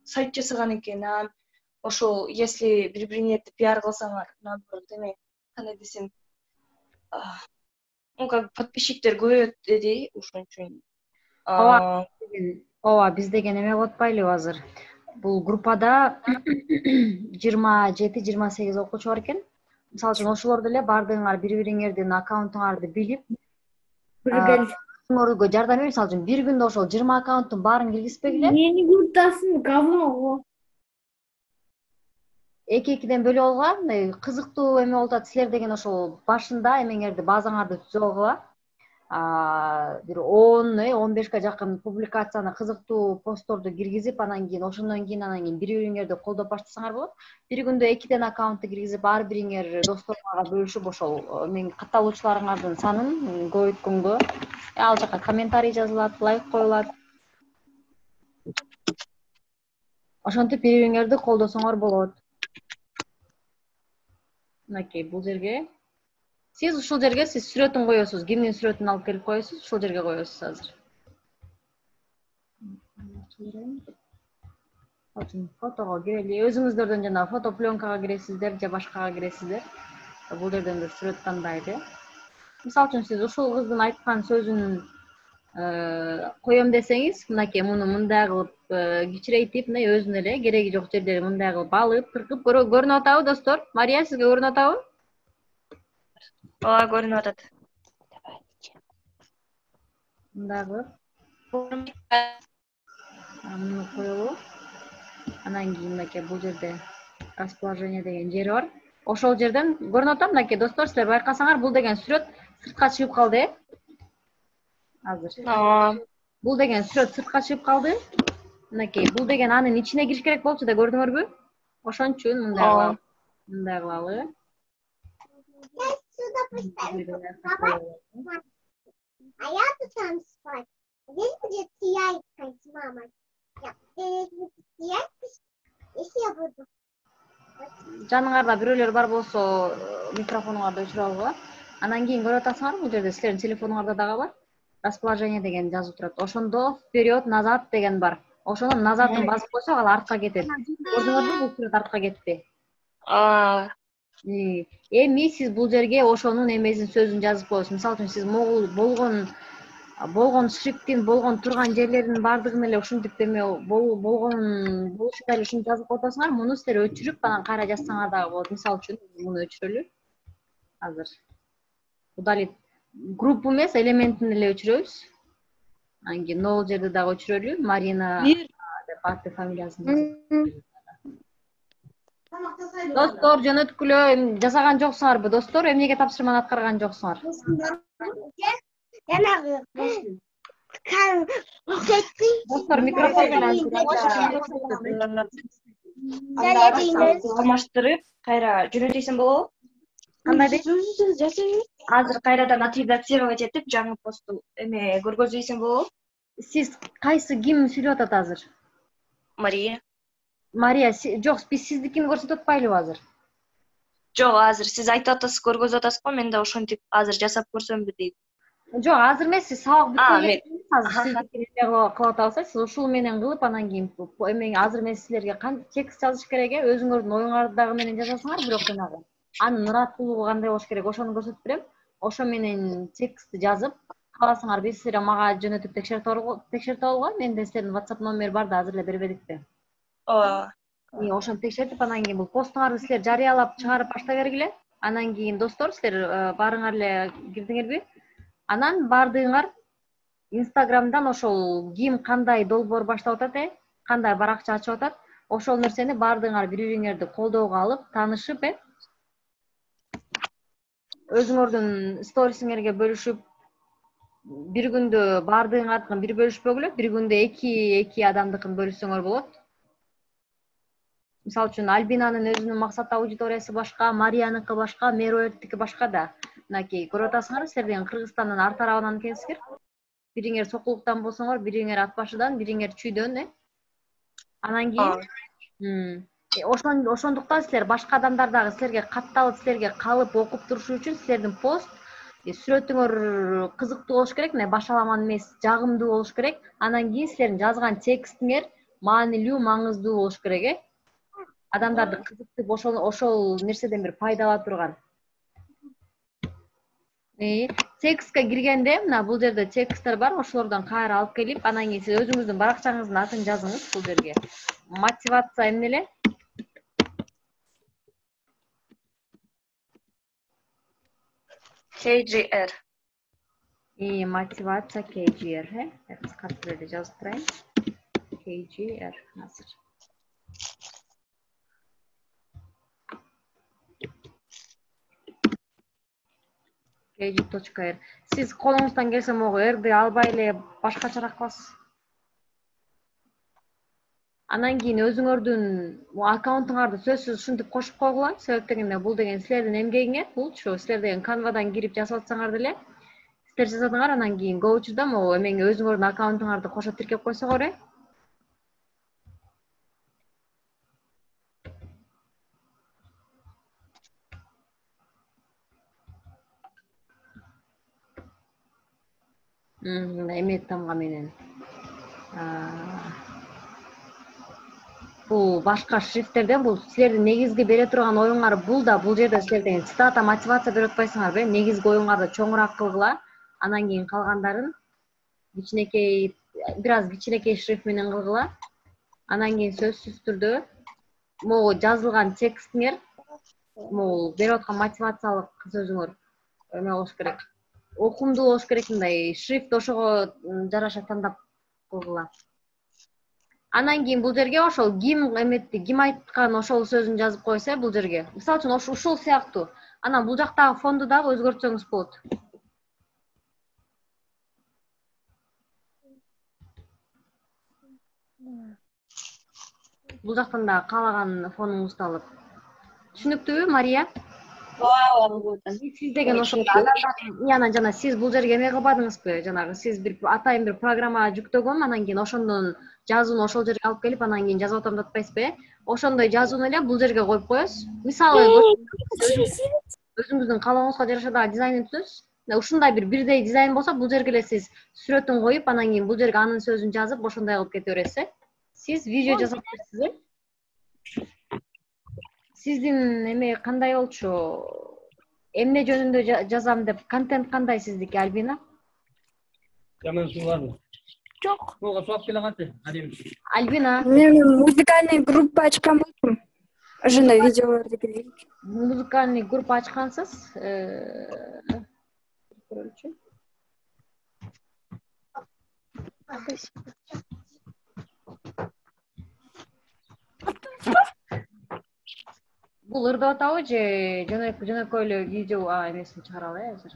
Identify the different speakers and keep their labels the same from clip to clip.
Speaker 1: сайт жасаган экен. Ошол если бири-бириңерди пиар кылсаңар, наоборот эме, кандай десем, как подписчиктер көбөйөт деди, ошон үчүн.
Speaker 2: Ооба, биз деген эме кылып атпайлыбы азыр? Бул группада 27-28 окуучу бар экен. Мисалы үчүн ошолор деле бардыгыңар бири-бириңердин аккаунтуңарды билип, өзүңөргө жардам берип, мисалы үчүн бир күндө ошол 20 аккаунттун баарын киргизбегиле.
Speaker 3: Мени куртасың, говно.
Speaker 2: Эки-экиден бөлүп алгыла, мындай кызыктуу эме болуп атат. Силер деген ошол башында эмеңерди, базаңарды түзүп алгыла. Бир 10-15ке жакын публикацияны, кызыктуу постторду киргизип, анан кийин бири-бириңерди колдоп баштасаңар болот. Бир күндө 2 аккаунтты киргизип, ар бириңер досторуңарга бөлүшүп, ошол менин катталуучуларыңардын санын көбөйткөнгө, ал жака комментарий жазылат, лайк коюлат. Ошентип бири-бириңерди колдосоңор болот. Мынакей бул жерге. Сиз ушул жерге сиз сүрөтүн коесуз, кимдин сүрөтүн алып келип коесуз, ушул жерге коесуз азыр. Фотого кирели, өзүңүздөрдөн жана фото пленкага киресиздер же башкага киресиздер. Бул жерден бир сүрөт тандайды. Мисалы үчүн сиз ушул кыздын айткан сөзүн коем десеңиз, мынакей муну мындай кылып кичирейтип, мындай өзүнө эле кереги жок жерлери мындай кылып алып, кыркып көрүнүп атабы достор? Мария, сизге көрүнүп атабы?
Speaker 1: Ооба, көрүнүп атат.
Speaker 2: Мындай кылып. Муну коелу. Анан кийин мынакей бул жерде расположение деген жери бар. Ошол жерден көрүнүп атат, мынакей достор, силер байкасаңар, бул деген сүрөт сыртка чыгып калды. Азыр. Бул деген сүрөт сыртка чыгып калды. Мынакей бул деген анын ичине кириш керек болчу да, көрдүңөрбү? Ошон үчүн мындай кылалы. Мындай кылалы.
Speaker 4: А я тут там спать. Здесь будет яйца с мамой. Здесь будет яйца, если я буду.
Speaker 2: Жаныңарда бирөөлөр бар болсо, микрофонуңарды өчүрүп алгыла. Анан кийин көрүп атасыңар, бул жерде силердин телефонуңарда дагы бар. Расположение деген жазып турат. Ошондо вперед, назад деген бар. Ошонун назатын басып койсок, ал артка кетет. Көрдүңөрбү, бул сүрөт артка кетти. Эми сиз бул жерге ошонун эмесин, сөзүн жазып коесуз. Мисалы үчүн сиз болгон шрифтин, болгон турган жерлеринин бардыгын эле ушинтип эме болушундай эле ушинтип жазып коесуңар. Муну силер өчүрүп, анан кайра жазсаңар дагы болот. Мисалы үчүн муну өчүрөлү. Азыр. Удалить группу эмес, элементин эле өчүрөбүз. Анан кийин нол жерди дагы өчүрөлү. Марина деп аты фамилиясын жазып. Достор, жөнөткүлө жасаган жоксуңарбы, достор? Эмнеге тапшырманы аткарган жоксуңар? Достор, микрофон менен
Speaker 1: алмаштырып, кайра жөнөтөйсүң болобу?
Speaker 2: кандай дейт?
Speaker 1: Азыр кайрадан отредактировать этип, жаңы постту эме көргөзбөйсүң болобу?
Speaker 2: Сиз ким сүйлөп атат азыр?
Speaker 1: Мария.
Speaker 2: Мария, жок, биз сиздикини көрсөтүп атпайлыбы азыр?
Speaker 1: Жок, азыр сиз айтып атасыз, көргөзүп атасыз го, мен да ошентип азыр жасап көрсөмбү дейт.
Speaker 2: Жок, азыр эмес, сиз сабак бүткөндөн кийин азыр сиздикини кылып атабыз, сиз ушул менен кылып, анан кийин эме азыр мен силерге кантип текст жазыш керек, өзүңөрдүн оюңарды дагы менен жазасыңар, бирок жанагы анын ыраттуулугу кандай болуш керек, ошону көрсөтүп берем. Ошо менен текстти жазып, кааласаңар биз силерге мага жөнөтүп текшертип алгыла. Менде силердин WhatsApp номер бар да, азыр эле бербедикпи?
Speaker 1: Ооба.
Speaker 2: Ошону текшертип, анан кийин бул посттуңарды силер жарыялап чыгарып баштай бергиле. Анан кийин достор, силер баарыңар эле кирдиңерби? Анан бардыгыңар Instagram'дан ошол ким кандай долбоор баштап атат, кандай баракча ачып атат, ошол нерсени бардыгыңар бири-бириңерди колдоого алып, таанышып, өзүңөрдүн сторисиңерге бөлүшүп, бир күндө бардыгыңардыкын бир бөлүшпөгүлө, бир күндө эки адамдыкын бөлүшсөңөр болот. Мисалы үчүн Альбинанын өзүнүн максат аудиториясы башка, Марияныкы башка, Меруерттики башка да. Мынакей көрүп атасыңар, силер деген Кыргызстандын ар тарабынан экенсиздер. Бириңер Сокулуктан болсоңор, бириңер Ат башыдан, бириңер Чүйдөн, Анан кийин ошондуктан силер башка адамдар дагы силерге катталып, силерге калып окуп турушу үчүн силердин пост Сүрөтүңөр кызыктуу болуш керек, башаламан эмес, жагымдуу болуш керек. Анан кийин силердин жазган текстиңер маанилүү, маңыздуу болуш керек, Адамдарды кызыктырып, ошол нерседен бир пайда ала турган. Текстке киргенде, мына бул жерде тексттер бар, ошолордон кайра алып келип, анан кийин сиз өзүңүздүн баракчаңыздын атын жазыңыз бул жерге. Мотивация эмне эле?
Speaker 1: KGR.
Speaker 2: Мотивация KGR, кыскартып эле жазып турайын. KGR. Азыр. KG.R. Сиз колуңуздан келсе могу эрди албай эле башкачараак кыласыз. Анан кийин өзүңөрдүн аккаунтуңарды сөзсүз ушинтип кошуп койгула. Себеп дегенде бул деген силердин эмгегиңер, булчу силер деген Canva'дан кирип жасап атсаңар деле. Силер жасадыңар, анан кийин GoTo'да могу эмеңе өзүңөрдүн аккаунтуңарды кошо тиркеп койсоңор. Эмет тамга менен. Бул башка шрифттерден, бул силердин негизги бере турган оюңар бул да, бул жерде силер деген цитата, мотивация берип атпайсыңарбы? Негизги оюңарды чоңураак кылгыла, анан кийин калгандарын кичинекей, бир аз кичинекей шрифт менен кылгыла. Анан кийин сөзсүз түрдө могу жазылган текстиңер, могу берип аткан мотивациялык сөзүңөр эме болуш керек. Окумдуу болуш керек, мындай шрифт ошого жараша тандап кылгыла. Анан кийин бул жерге ошол ким эметти, ким айткан ошол сөзүн жазып койсо бул жерге. Мисалы үчүн ушул сыяктуу. Анан бул жактагы фонду дагы өзгөртсөңүз болот. Бул жактан да каалаган фонуңузду алып. Түшүнүктүүбү, Мария? Сиз деген ошол анан жана сиз бул жерге эме кылбадыңызбы? Жанагы сиз бир атайын бир программа жүктөгөн, анан кийин ошондон жазууну ошол жерге алып келип, анан кийин жазып атам деп атпайсызбы? Ошондой жазууну эле бул жерге коюп коесуз. Мисалы өзүңүздүн каалооңузга жараша дагы дизайн түзөсүз. Ушундай бир бирдей дизайн болсо, бул жерге эле сиз сүрөтүн коюп, анан кийин бул жерге анын сөзүн жазып, ошондой кылып кете бересиз. Сиз видео жасап бересиз. Сиздин эме кандай болчу? Эмне жөнүндө жазам деп, контент кандай сиздики, Альбина?
Speaker 5: Жаман сууларбы?
Speaker 3: Жок.
Speaker 5: Буга сууап келе кантты?
Speaker 2: Альбина.
Speaker 3: Мен музыкальный группа ачкан болчумун. Ошондой видеолорду келген.
Speaker 2: Музыкальный группа ачкансыз. Бул ырдап атабы же жөнөкөй эле видео эмесин чыгаралы азыр.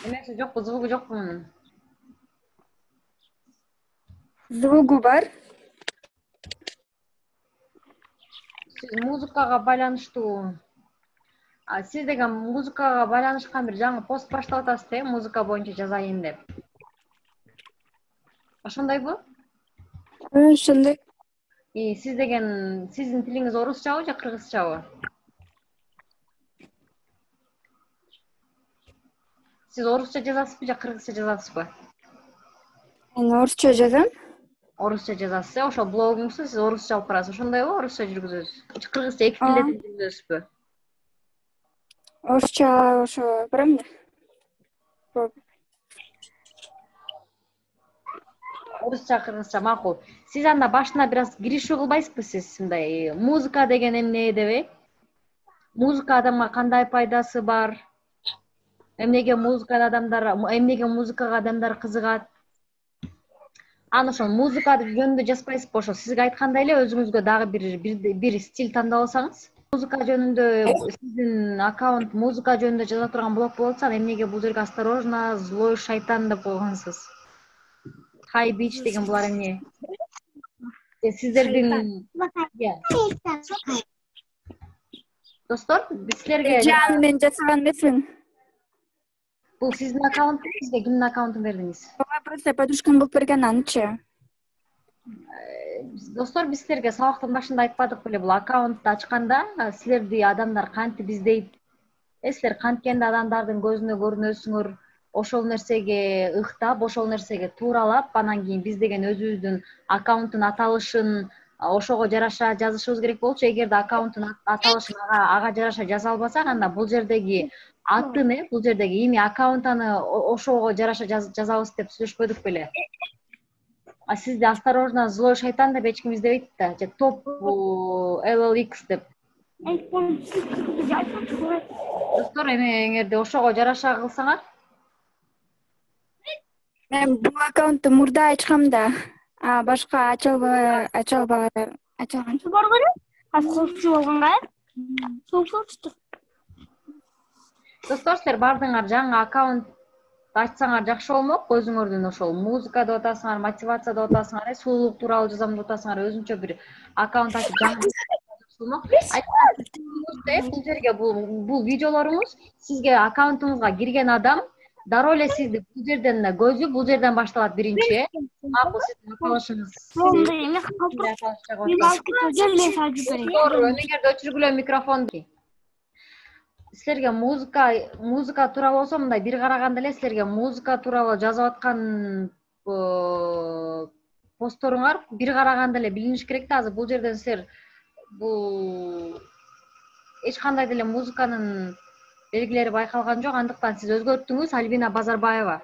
Speaker 2: Эмеси жокпу, звугу жокпу мунун?
Speaker 3: Звугу бар.
Speaker 2: Сиз музыкага байланыштуу. Сиз деген музыкага байланышкан бир жаңы пост баштап атасыз, музыка боюнча жазайын деп. Ошондойбу?
Speaker 3: Ошондой.
Speaker 2: Сиз деген сиздин тилиңиз орусчабы же кыргызчабы? Сиз орусча жазасызбы же кыргызча жазасызбы?
Speaker 3: Мен орусча жазам.
Speaker 2: Орусча жазасыз, ошо блогуңузду сиз орусча алып барасыз. Ошондойбу? Орусча жүргүзөсүз. Кыргызча эки тилде жүргүзөсүзбү?
Speaker 3: Орусча ошо барам да.
Speaker 2: Орусча, кыргызча макул. Сиз анда башына бир аз киришүү кылбайсызбы сиз? Мындай музыка деген эмне деп? Музыка адамга кандай пайдасы бар? Эмнеге музыкага адамдар кызыгат? Аны ошо музыка жөнүндө жазбайсызбы? Ошо сизге айткандай эле өзүңүзгө дагы бир стиль тандап алсаңыз. Музыка жөнүндө сиздин аккаунт музыка жөнүндө жаза турган блог болсо, эмнеге бул жерге осторожно, злой шайтан деп койгонсуз? High Beach деген булар эмне? Сиздердин достор, силерге
Speaker 3: Жан мен жасаган эмесмин.
Speaker 2: Бул сиздин аккаунтуңуз, сизге кимдин аккаунтун бердиңиз?
Speaker 3: Ага просто подружкам болуп берген анча.
Speaker 2: Достор, биз силерге сабактын башында айтпадык беле, бул аккаунтты ачканда силерди адамдар кантип издейт, силер канткенде адамдардын көзүнө көрүнөсүңөр, ошол нерсеге ыктап, ошол нерсеге тууралап, анан кийин биз деген өзүбүздүн аккаунттун аталышын ошого жараша жазышыбыз керек болчу. Эгерде аккаунттун аталышын ага жараша жаза албасак, анда бул жердеги атын, бул жердеги имя аккаунтаны ошого жараша жазабыз деп сүйлөшпөдүк беле? А сизде осторожно, злой шайтан деп эч ким издебейт да, же топ LLX деп. Достор, эгерде ошого жараша кылсаңар,
Speaker 3: Мен бул аккаунтты мурда ачкам да, башка ачалган.
Speaker 6: Бар беле? Коопчу болгонга. Сооксушту.
Speaker 2: достор, силер бардыңар жаңы аккаунт ачсаңар жакшы болмок. Өзүңөрдүн ошол музыка деп атасыңар, мотивация деп атасыңар, сулуулук тууралуу жазам деп атасыңар, өзүнчө бир аккаунт ачып жаңы болмок. Бул жерге бул видеолоруңуз сизге аккаунтуңузга кирген адам дароо эле сизди бул жерден көзү бул жерден башталат биринчи. Макул, сиздин аталышыңыз. Эгерде өчүргүлө микрофонду. Силерге музыка тууралуу болсо, мындай бир караганда эле силерге музыка тууралуу жазып аткан постторуңар бир караганда эле билиниш керек да. Азыр бул жерден силер бул эч кандай деле музыканын белгилери байкалган жок, андыктан сиз өзгөрттүңүз. Альбина Базарбаева.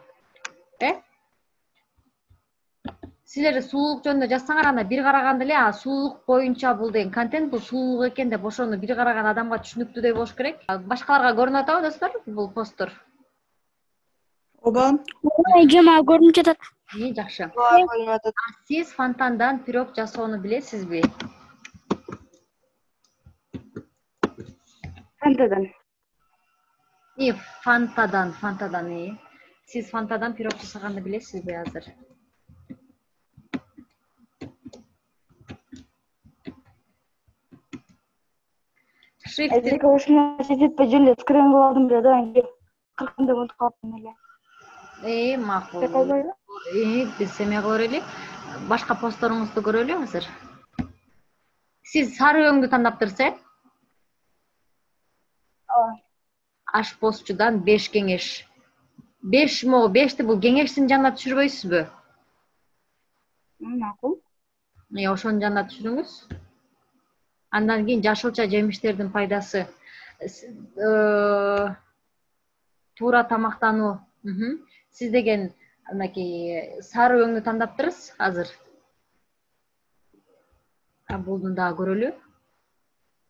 Speaker 2: Силер сулуулук жөнүндө жазсаңар, анда бир караганда эле сулуулук боюнча бул деген контент, бул сулуулук экен деп ошону бир караган адамга түшүнүктүү болуш керек. Башкаларга көрүнүп атабы достор бул посттор?
Speaker 3: Ооба.
Speaker 6: Жама көрүнүп жатат.
Speaker 2: Жакшы. Сиз фонтандан пирог жасоону билесизби? Фантадан. Сиз фантадан пирог жасаганды билесизби азыр?
Speaker 7: Эзеке ушуна жетпей жөн скрин кылдым эле да, анан кыркында унутуп калдым эле.
Speaker 2: Макул. Биз эме кылып элек. Башка постторуңузду көрөлү азыр. Сиз сары өңдү тандаптырсыз, Аш постчудан 5 кеңеш. 5ti бул кеңештин жанына түшүрбөйсүзбү?
Speaker 7: Макул.
Speaker 2: Ошонун жанына түшүрүңүз. Андан кийин жашылча жемиштердин пайдасы. Туура тамактануу. Сиз деген анакей сары өңдү тандаптырсыз азыр. Булду дагы көрөлү.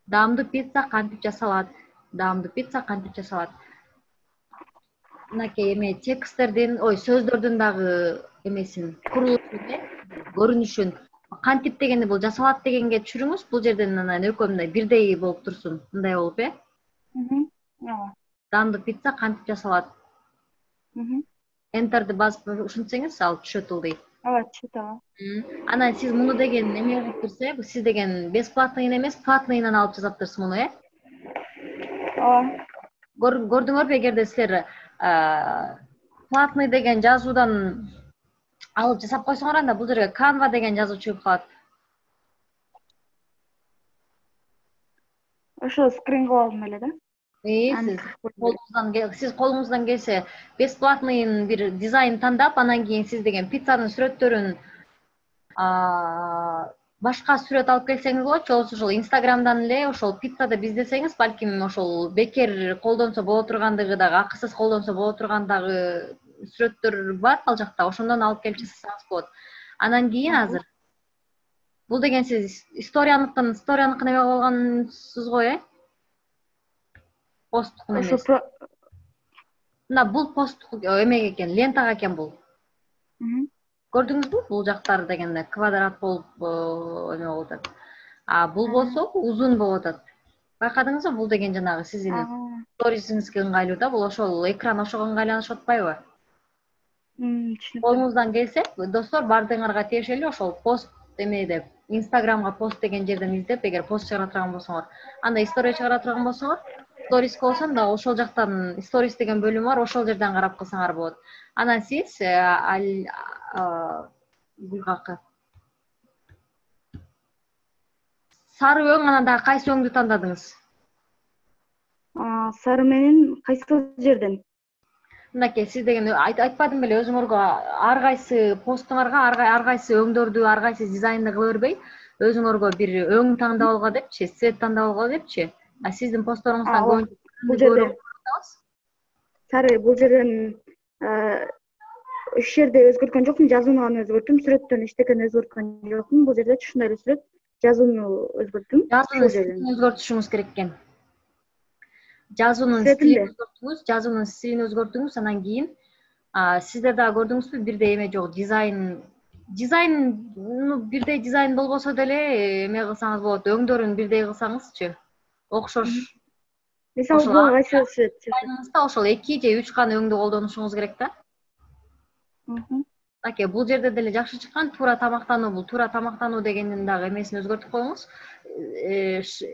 Speaker 2: Даамдуу пицца кантип жасалат? Анакей эме тексттердин, сөздөрдүн дагы эмесин, курулушун, көрүнүшүн кантип дегенди бул жасалат дегенге түшүрүңүз. Бул жерден анан экөөмүндай бирдей болуп турсун. Мындай болуп, Даамдуу пицца кантип жасалат? Enter'ди басып ушинтсеңиз ал түшөт ылдый.
Speaker 7: Түшөт.
Speaker 2: Анан сиз муну деген эме кылып турсуз, сиз деген бесплатныйын эмес, платныйынан алып жазаптырсыз муну, Көрдүңөрбү, эгерде силер платный деген жазуудан алып жасап койсоңор, анда бул жерге Canva деген жазуу чыгып калат.
Speaker 7: Ошо скрин кылдым эле да.
Speaker 2: Сиз колуңуздан келсе бесплатныйын бир дизайн тандап, анан кийин сиз деген пиццанын сүрөттөрүн башка сүрөт алып келсеңиз болот. Болбосо ошол Instagramдан эле ошол пиццада биздесеңиз, балким ошол бекер колдонсо боло тургандыгы дагы, акысыз колдонсо боло тургандагы сүрөттөр бар ал жакта. Ошондон алып келип жасасаңыз болот. Анан кийин азыр бул деген сиз историяныктын эме болгонсуз го, Посттук эмес. Мына бул посттук эмеге экен, лентага экен бул. Көрдүңүзбү? Бул жактары дегенде квадрат болуп эме болуп атат. Бул болсо узун болуп атат. Байкадыңызбы? Бул деген жанагы сиздин сторисиңизге ыңгайлуу да, бул ошол экран ошого ыңгайланышып атпайбы? Колуңуздан келсе, достор, бардыгыңарга тиешелүү ошол пост эме деп, Instagramга пост деген жерден издеп, эгер пост чыгара турган болсоңор, анда история чыгара турган болсоңор, сторис болсун да ошол жактан сторис деген бөлүм бар, ошол жерден карап кылсаңар болот. Анан сиз Гүлгакы Сары өң, анан дагы кайсы өңдү тандадыңыз?
Speaker 7: Сары менен кайсыл жерден?
Speaker 2: Мынакей, сиз деген айтпадым беле өзүңөргө ар кайсы постуңарга ар кайсы өңдөрдү, ар кайсы дизайнды кыла бербей, өзүңөргө бир өң тандап алга депчи, цвет тандап алга депчи. А сиздин постторуңуздан
Speaker 7: Бул жерде сары, бул жерден еш жерде өзгөрткөн жокмун, жазууну гана өзгөрттүм, сүрөттөн эчтекени өзгөрткөн жокмун. Бул жерде ушундай эле сүрөт, жазууну өзгөрттүм.
Speaker 2: Жазуунун стилин өзгөртүшүңүз керек экен. Жазуунун стилин өзгөртүңүз, анан кийин сиздер дагы көрдүңүзбү, бирдей эме жок, дизайн бирдей дизайн болбосо деле эме кылсаңыз болот, өңдөрүн бирдей кылсаңызчы, окшош.
Speaker 7: Мисалы, бул кайсы сүрөт?
Speaker 2: Ошол 2 же 3 гана өңдү колдонушуңуз керек да. Аке, бул жерде деле жакшы чыккан, туура тамактануу, бул туура тамактануу дегендин дагы эмесин өзгөртүп коюңуз.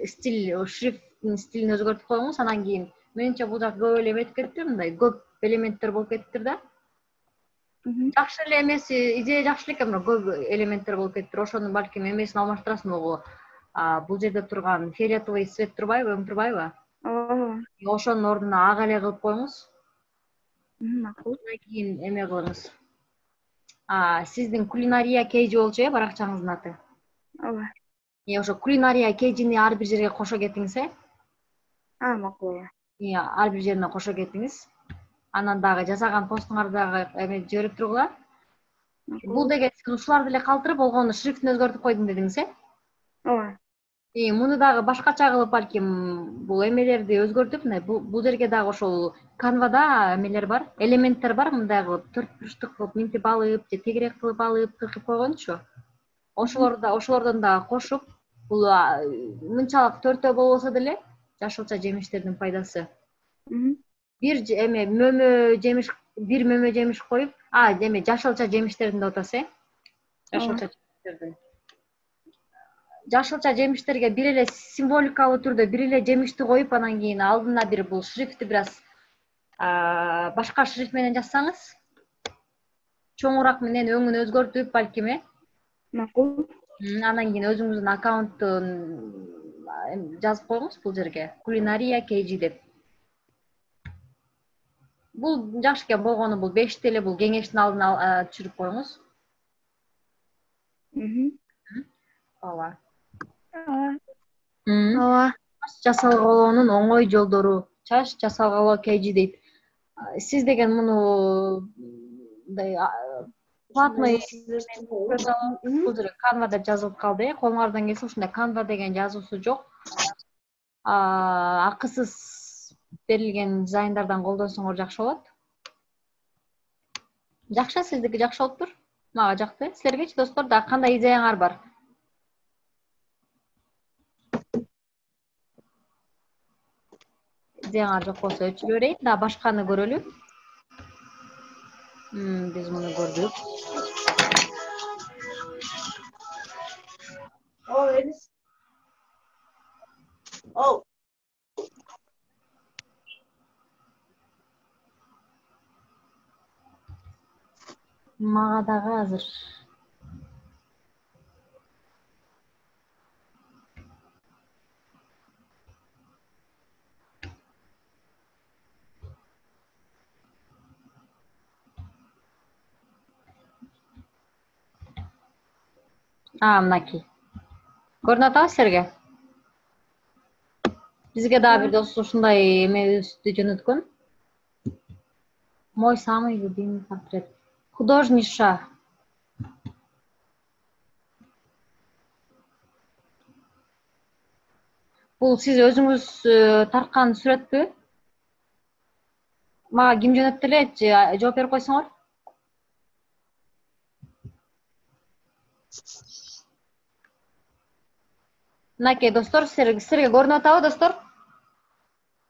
Speaker 2: Стиль, шрифттин стилин өзгөртүп коюңуз, анан кийин менимче бул жак көп эле эметип кетиптир, мындай көп элементтер болуп кетиптир да. Жакшы эле эмеси, идея жакшы экен, бирок көп элементтер болуп кетиптир. Ошонун балким эмесин алмаштырасың могу. Бул жерде турган фиолетовый цвет турбайбы, өң турбайбы? Ошонун ордуна ак эле кылып коюңуз.
Speaker 7: Макул.
Speaker 2: Андан кийин эме кылыңыз. Сиздин кулинария кейжи болчу, баракчаңыздын аты?
Speaker 7: Ооба.
Speaker 2: Ошо кулинария кейжини ар бир жерге кошо кетиңиз,
Speaker 7: Макул.
Speaker 2: Ар бир жерине кошо кетиңиз. Анан дагы жасаган постуңарды дагы эме жиберип тургула. Бул деген сиз ушуларды эле калтырып, болгону шрифтин өзгөртүп койдум дедиңиз,
Speaker 7: Ооба.
Speaker 2: Муну дагы башкача кылып, балким бул эмелерди өзгөртүп, бул жерге дагы ошол канвада эмелер бар, элементтер бар, мындай кылып 4 бурчтук кылып минтип алып, же тегерек кылып алып, тыркып койгончу. Ошолордон дагы кошуп, бул мынчалык төртөө болбосо деле жашылча жемиштердин пайдасы. Бир мөмө жемиш коюп, жашылча жемиштердин деп атасыз, Жашылча жемиштердин. Жашылча жемиштерге бир эле символикалуу түрдө бир эле жемишти коюп, анан кийин алдына бир бул шрифти бир аз башка шрифт менен жазсаңыз, чоңураак менен өңүн өзгөртүп, балким,
Speaker 7: Макул.
Speaker 2: Анан кийин өзүңүздүн аккаунттун жазып коюңуз бул жерге, кулинария кейжи деп. Бул жакшы экен, болгону бул 5 эле бул кеңештин алдына түшүрүп коюңуз. Ооба. Чач жасалгалоонун оңой жолдору. Чач жасалгалоо кейжи дейт. Сиз деген муну платный бул жерге Canva деп жазылып калды, колуңардан келсе ушундай Canva деген жазуусу жок. Акысыз берилген дизайндардан колдонсоңор жакшы болот. Жакшы, сиздики жакшы болуптур. Мага жакты. Силергечи достор, дагы кандай идеяңар бар? Идеяңар жок болсо өчүрө берейин, да башканы көрөлү. Биз муну көрдүк. Мага дагы азыр мынакей. Көрүнүп атабы силерге? Бизге дагы бир дос ушундай эмебизди жөнөткөн. Мой самый любимый портрет. Художниша. Бул сиз өзүңүз тарткан сүрөтпү? Мага ким жөнөттү эле, жооп берип койсоңор. Мынакей достор, силерге көрүнүп атабы достор?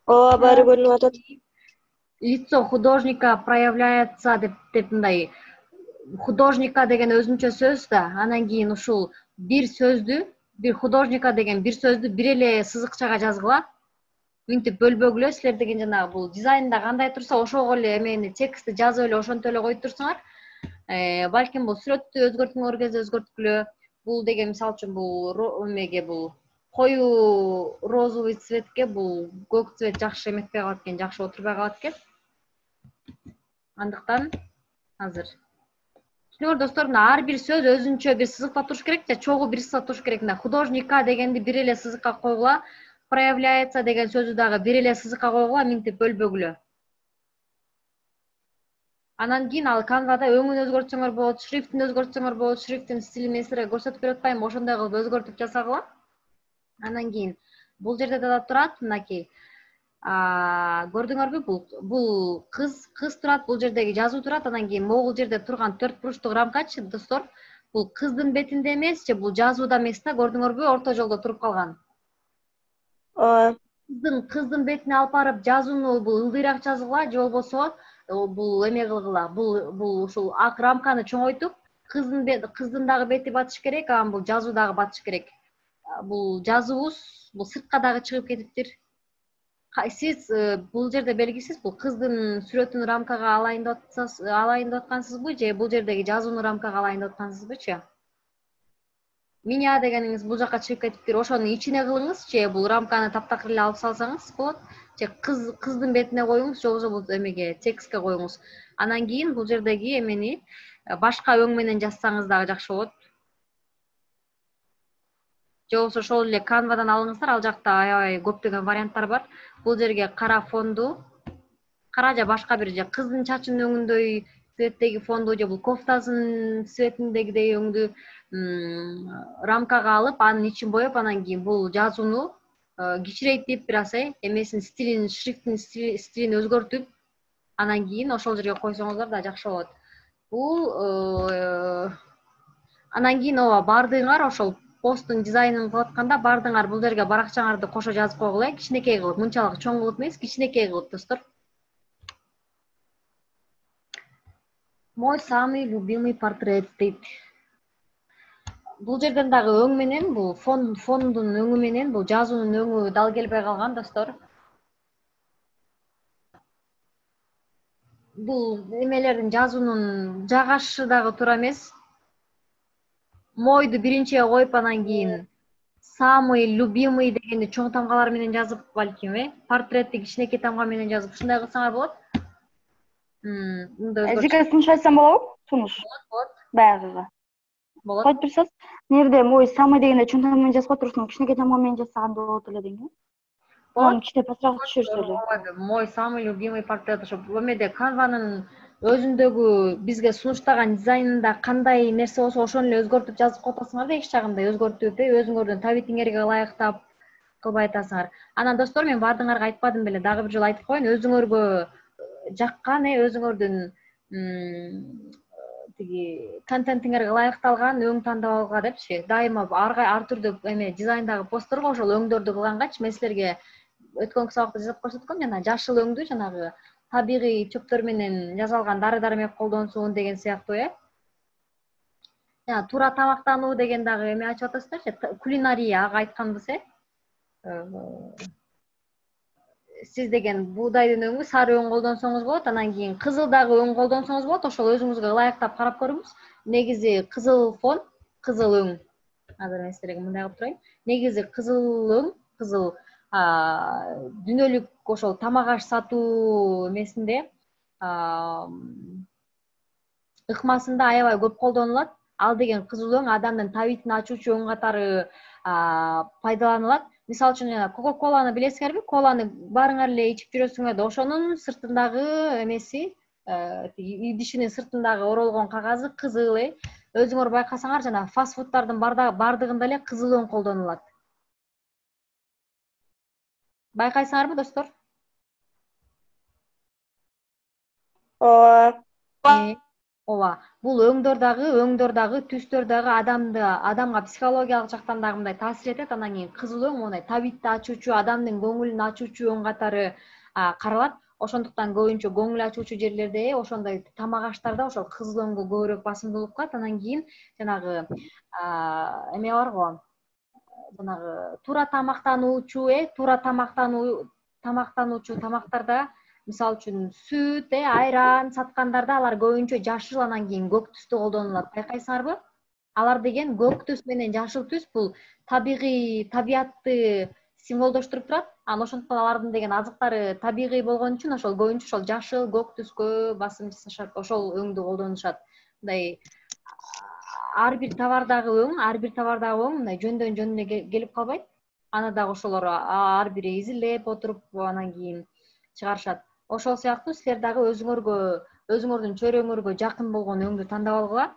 Speaker 3: Ооба, баары көрүнүп атат.
Speaker 2: Лицо художника проявляется деп мындай. Художника деген өзүнчө сөз да, анан кийин ушул бир сөздү, бир художника деген бир сөздү бир эле сызыкчага жазгыла. Мынтип бөлбөгүлө, силер деген жанагы бул дизайнда кандай турса, ошого эле эмени текстти жазып эле ошонтип эле коюп турсаңар, балким бул сүрөттү өзгөрткөнгөр кезде өзгөрткүлө. Бул деген мисалы үчүн бул эмеге бул коюу розовый цветке бул көк цвет жакшы эметпей калат экен, жакшы отурбай калат экен. Андыктан азыр түшүнүңөр достор, мына ар бир сөз өзүнчө бир сызыкта туруш керек же чогуу бир сызыкта туруш керек. Мына художника дегенди бир эле сызыкка койгула, проявляется деген сөзү дагы бир эле сызыкка койгула, минтип бөлбөгүлө. Анан кийин ал канвада өңүн өзгөртсөңөр болот, шрифтин өзгөртсөңөр болот, шрифтин стилин мен силерге көрсөтүп берип атпайбы, ошондой кылып өзгөртүп жасагыла. Анан кийин бул жерде да турат, мынакей. Көрдүңөрбү, бул кыз турат, бул жердеги жазуу турат. Анан кийин могул жерде турган 4 буруштук рамкачы достор, бул кыздын бетинде эмес же бул жазууда эмес да, көрдүңөрбү, орто жолдо туруп калган. Кыздын бетине алып барып жазууну бул ылдыйраак жазгыла же болбосо бул эме кылгыла. Бул ушул ак рамканы чоңойтуп, кыздын дагы бети батыш керек, анан бул жазуу дагы батыш керек. Бул жазуубуз бул сыртка дагы чыгып кетиптир. Сиз бул жерде белгисиз, бул кыздын сүрөтүн рамкага алайын деп аткансызбы же бул жердеги жазууну рамкага алайын деп аткансызбычы? Меня дегениңиз бул жака чыгып кетиптир. Ошонун ичине кылыңыз же бул рамканы таптакыр эле алып салсаңыз болот. Же кыздын бетине коюңуз, же болбосо бул эмеге текстке коюңуз. Анан кийин бул жердеги эмени башка өң менен жазсаңыз дагы жакшы болот. Же болбосо ошол эле канвадан алыңыздар, ал жакта аябай көптөгөн варианттар бар. Бул жерге кара фонду, кара же башка бир же кыздын чачынын өңүндөй цветтеги фонду же бул кофтасынын цветиндегидей өңдү рамкага алып, анын ичин боеп, анан кийин бул жазууну кичирейтип, бир аз эмесин стилин, шрифтин стилин өзгөртүп, анан кийин ошол жерге койсоңуздар да жакшы болот. Бул анан кийин ооба бардыгыңар ошол посттун дизайнын кылып атканда бардыгыңар бул жерге баракчаңарды кошо жазып койгула, кичинекей кылып, мынчалык чоң кылып эмес, кичинекей кылып достор. Мой самый любимый портрет дейт. Бул жерден дагы өң менен, бул фондун өңү менен, бул жазуунун өңү дал келбей калган достор. Бул эмелердин жазуунун жагашы дагы туура эмес. Мойду биринчиге коюп, анан кийин самый любимый дегенди чоң тамгалар менен жазып, балким, портретти кичинекей тамга менен жазып, ушундай кылсаңар болот.
Speaker 7: Эжеке сунуш айтсам болобу? Сунуш.
Speaker 2: Болот.
Speaker 7: Баягыга.
Speaker 2: Болот.
Speaker 7: Коюп турсаңыз, нерде мой самый дегенде чоң тамга менен жазып турсаң, кичинекей тамга менен жазсаган болот эле дейм. Болот. Кичине пасыраак түшүрсө эле.
Speaker 2: Мой самый любимый портрет ошо эмеде канванын өзүндөгү бизге сунуштаган дизайнында кандай нерсе болсо ошону эле өзгөртүп жазып коесуңар да, эч жагында өзгөртүп, өзүңөрдүн табитиңерге ылайыктап кылбай атасыңар. Анан достор, мен бардыгыңарга айтпадым беле, дагы бир жолу айтып коеюн, өзүңөргө жаккан, өзүңөрдүн тиги контентиңерге ылайыкталган өң тандап алга депчи. Дайыма ар түрдүү эме дизайндагы постторго ошол өңдөрдү кылгангачы мен силерге өткөнкү сабакта жасап көрсөткөм, жана жашыл өңдү жанагы табигый чөптөр менен жасалган дары-дармек колдонсун деген сыяктуу, туура тамактануу деген дагы эме ачып атасыздар, кулинария ага айтканбыз, Сиз деген буудайдын өңү, сары өң колдонсоңуз болот, анан кийин кызыл дагы өң колдонсоңуз болот, ошол өзүңүзгө ылайыктап карап көрүңүз. Негизи кызыл фон, кызыл өң. Азыр мен силерге мындай кылып турайын. Негизи кызыл өң, кызыл дүнөлүк ошол тамак аш сатуу эмесинде ыкмасында аябай көп колдонулат. Ал деген кызыл өң адамдын табитин ачуучу өң катары пайдаланылат. Мисалы үчүн жана Coca-Cola'ны билесиңерби? Коланы баарыңар эле ичип жүрөсүңөр да, ошонун сыртындагы эмеси, идишинин сыртындагы оролгон кагазы кызыл. Өзүңөр байкасаңар, жана фастфудтардын бардыгында эле кызыл өң колдонулат. Байкайсыңарбы, достор? Ооба. Бул өңдөр дагы, түстөр дагы адамга психологиялык жактан дагы мындай таасир этет. Анан кийин кызыл өң мондай табитти ачуучу, адамдын көңүлүн ачуучу өң катары каралат. Ошондуктан көбүнчө көңүл ачуучу жерлерде, ошондой тамак аштарда ошол кызыл өңгө көбүрөөк басымдуулук кылат. Анан кийин жанагы эме бар го, жанагы туура тамактануучу, тамактануучу тамактарда, мисалы үчүн сүт, айран саткандарда алар көбүнчө жашыл, анан кийин көк түстү колдонулат. Байкайсыңарбы? Алар деген көк түс менен жашыл түс бул табиятты символдоштуруп турат. Анан ошондуктан алардын деген азыктары табигый болгон үчүн ошол көбүнчө ошол жашыл, көк түскө басым жасашат, ошол өңдү колдонушат. Мындай ар бир товардагы өң мындай жөндөн эле келип калбайт. Аны дагы ошолор ар бири изилдеп отуруп анан кийин чыгарышат. Ошол сыяктуу силер дагы өзүңөрдүн чөйрөңөргө жакын болгон өңдү тандап алгыла.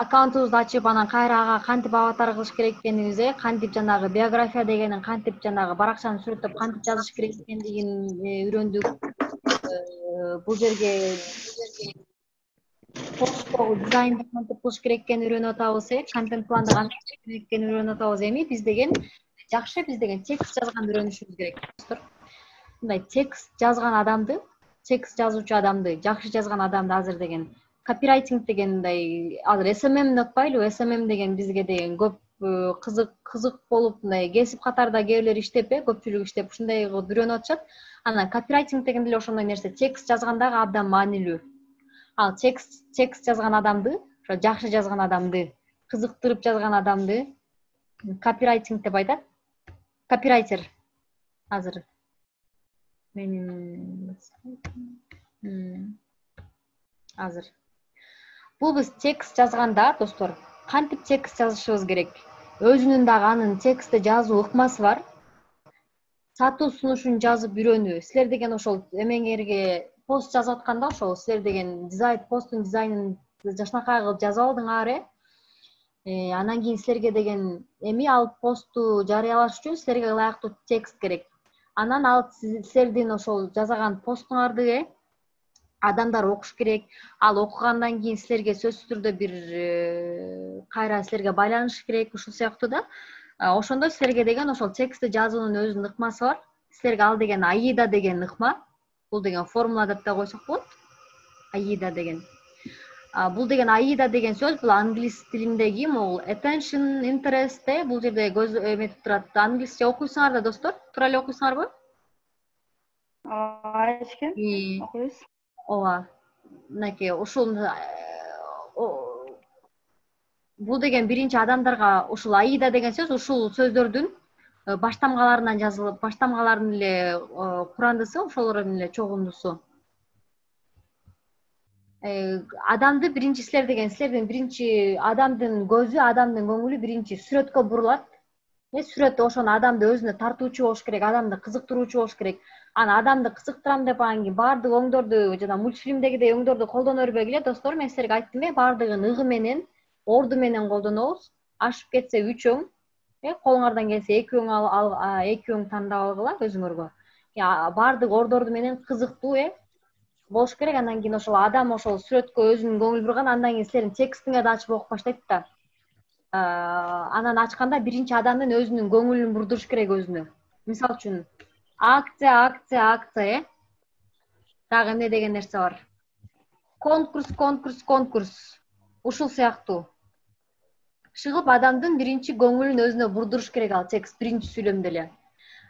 Speaker 2: Аккаунтубузду ачып, анан кайра ага кантип аватар кылыш керек экенибизди, кантип жанагы биография дегенин кантип жанагы баракчаны сүрөттөп кантип жазыш керек экендигин үйрөндүк. Бул жерге посттогу дизайнды кантип кылыш керек экенин үйрөнүп атабыз, контент планды кантип жазыш керек экенин үйрөнүп атабыз. Эми биз деген текст жазганды үйрөнүшүбүз керек. Мындай текст жазуучу адамды, жакшы жазган адамды азыр деген копирайтинг деген мындай азыр SMM деп атпайлыбы? SMM деген бизге деген көп кызык болуп мындай кесип катарда кээ бирлер иштеп, көпчүлүк иштеп ушундай кылып үйрөнүп атышат. Анан копирайтинг деген деле ошондой нерсе, текст жазгандагы абдан маанилүү. Ал текст жазган адамды, ошо жакшы жазган адамды, кызыктырып жазган адамды копирайтинг деп айтат. Копирайтер азыр азыр бул биз текст жазганда достор кантип текст жазышыбыз керек? Өзүнүн дагы анын текстти жазуу ыкмасы бар. Сатуу сунушун жазып үйрөнүү. Силер деген ошол эмеңерге пост жазып атканда ошол силер деген посттун дизайнын жашнакай кылып жазып алдыңар, анан кийин силерге деген эми ал постту жарыялаш үчүн силерге ылайыктуу текст керек. Анан ал силердин ошол жазган постуңарды адамдар окуш керек. Ал окугандан кийин силерге сөзсүз түрдө бир кайра силерге байланыш керек, ушул сыяктуу да. Ошондо силерге деген ошол текстти жазуунун өзүнүн ыкмасы бар. Силерге ал деген AIDA деген ыкма. Бул деген формула деп да койсок болот. AIDA деген. Бул деген AIDA деген сөз бул англис тилиндеги могул attention, interest, бул жерде көз эметип турат. Англисче окуйсуңар да достор? Туура эле окуйсуңарбы?
Speaker 7: Эчке окуйбуз.
Speaker 2: Ооба. Мынакей ушул бул деген биринчи адамдарга ушул AIDA деген сөз ушул сөздөрдүн баштамгаларынан жазылып, баштамгалардын эле курандысы, ошолордун эле чогундусу. Адамды биринчи силердин биринчи адамдын көзү, адамдын көңүлү биринчи сүрөткө бурулат. Сүрөт ошону адамды өзүнө тартуучу болуш керек, адамды кызыктыруучу болуш керек. Аны адамды кызыктырам деп анан баардык өңдөрдү жана мультфильмдегидей өңдөрдү колдоно бербегиле достор. Мен силерге айттым, баардыгын ыгы менен, орду менен колдонобуз. Ашып кетсе 3 өң, колуңардан келсе 2 өң тандап алгыла өзүңөргө. Баардык ордорду менен кызыктуу болуш керек. Андан кийин ошол адам ошол сүрөткө өзүнүн көңүл бурган, андан кийин силердин текстиңерди ачып окуп баштайт да. Анан ачканда биринчи адамдын өзүнүн көңүлүн бурдуруш керек өзүнө. Мисалы үчүн акция. Дагы эмне деген нерсе бар? Конкурс. Ушул сыяктуу. Чыгып адамдын биринчи көңүлүн өзүнө бурдуруш керек ал текст биринчи сүйлөмдө эле.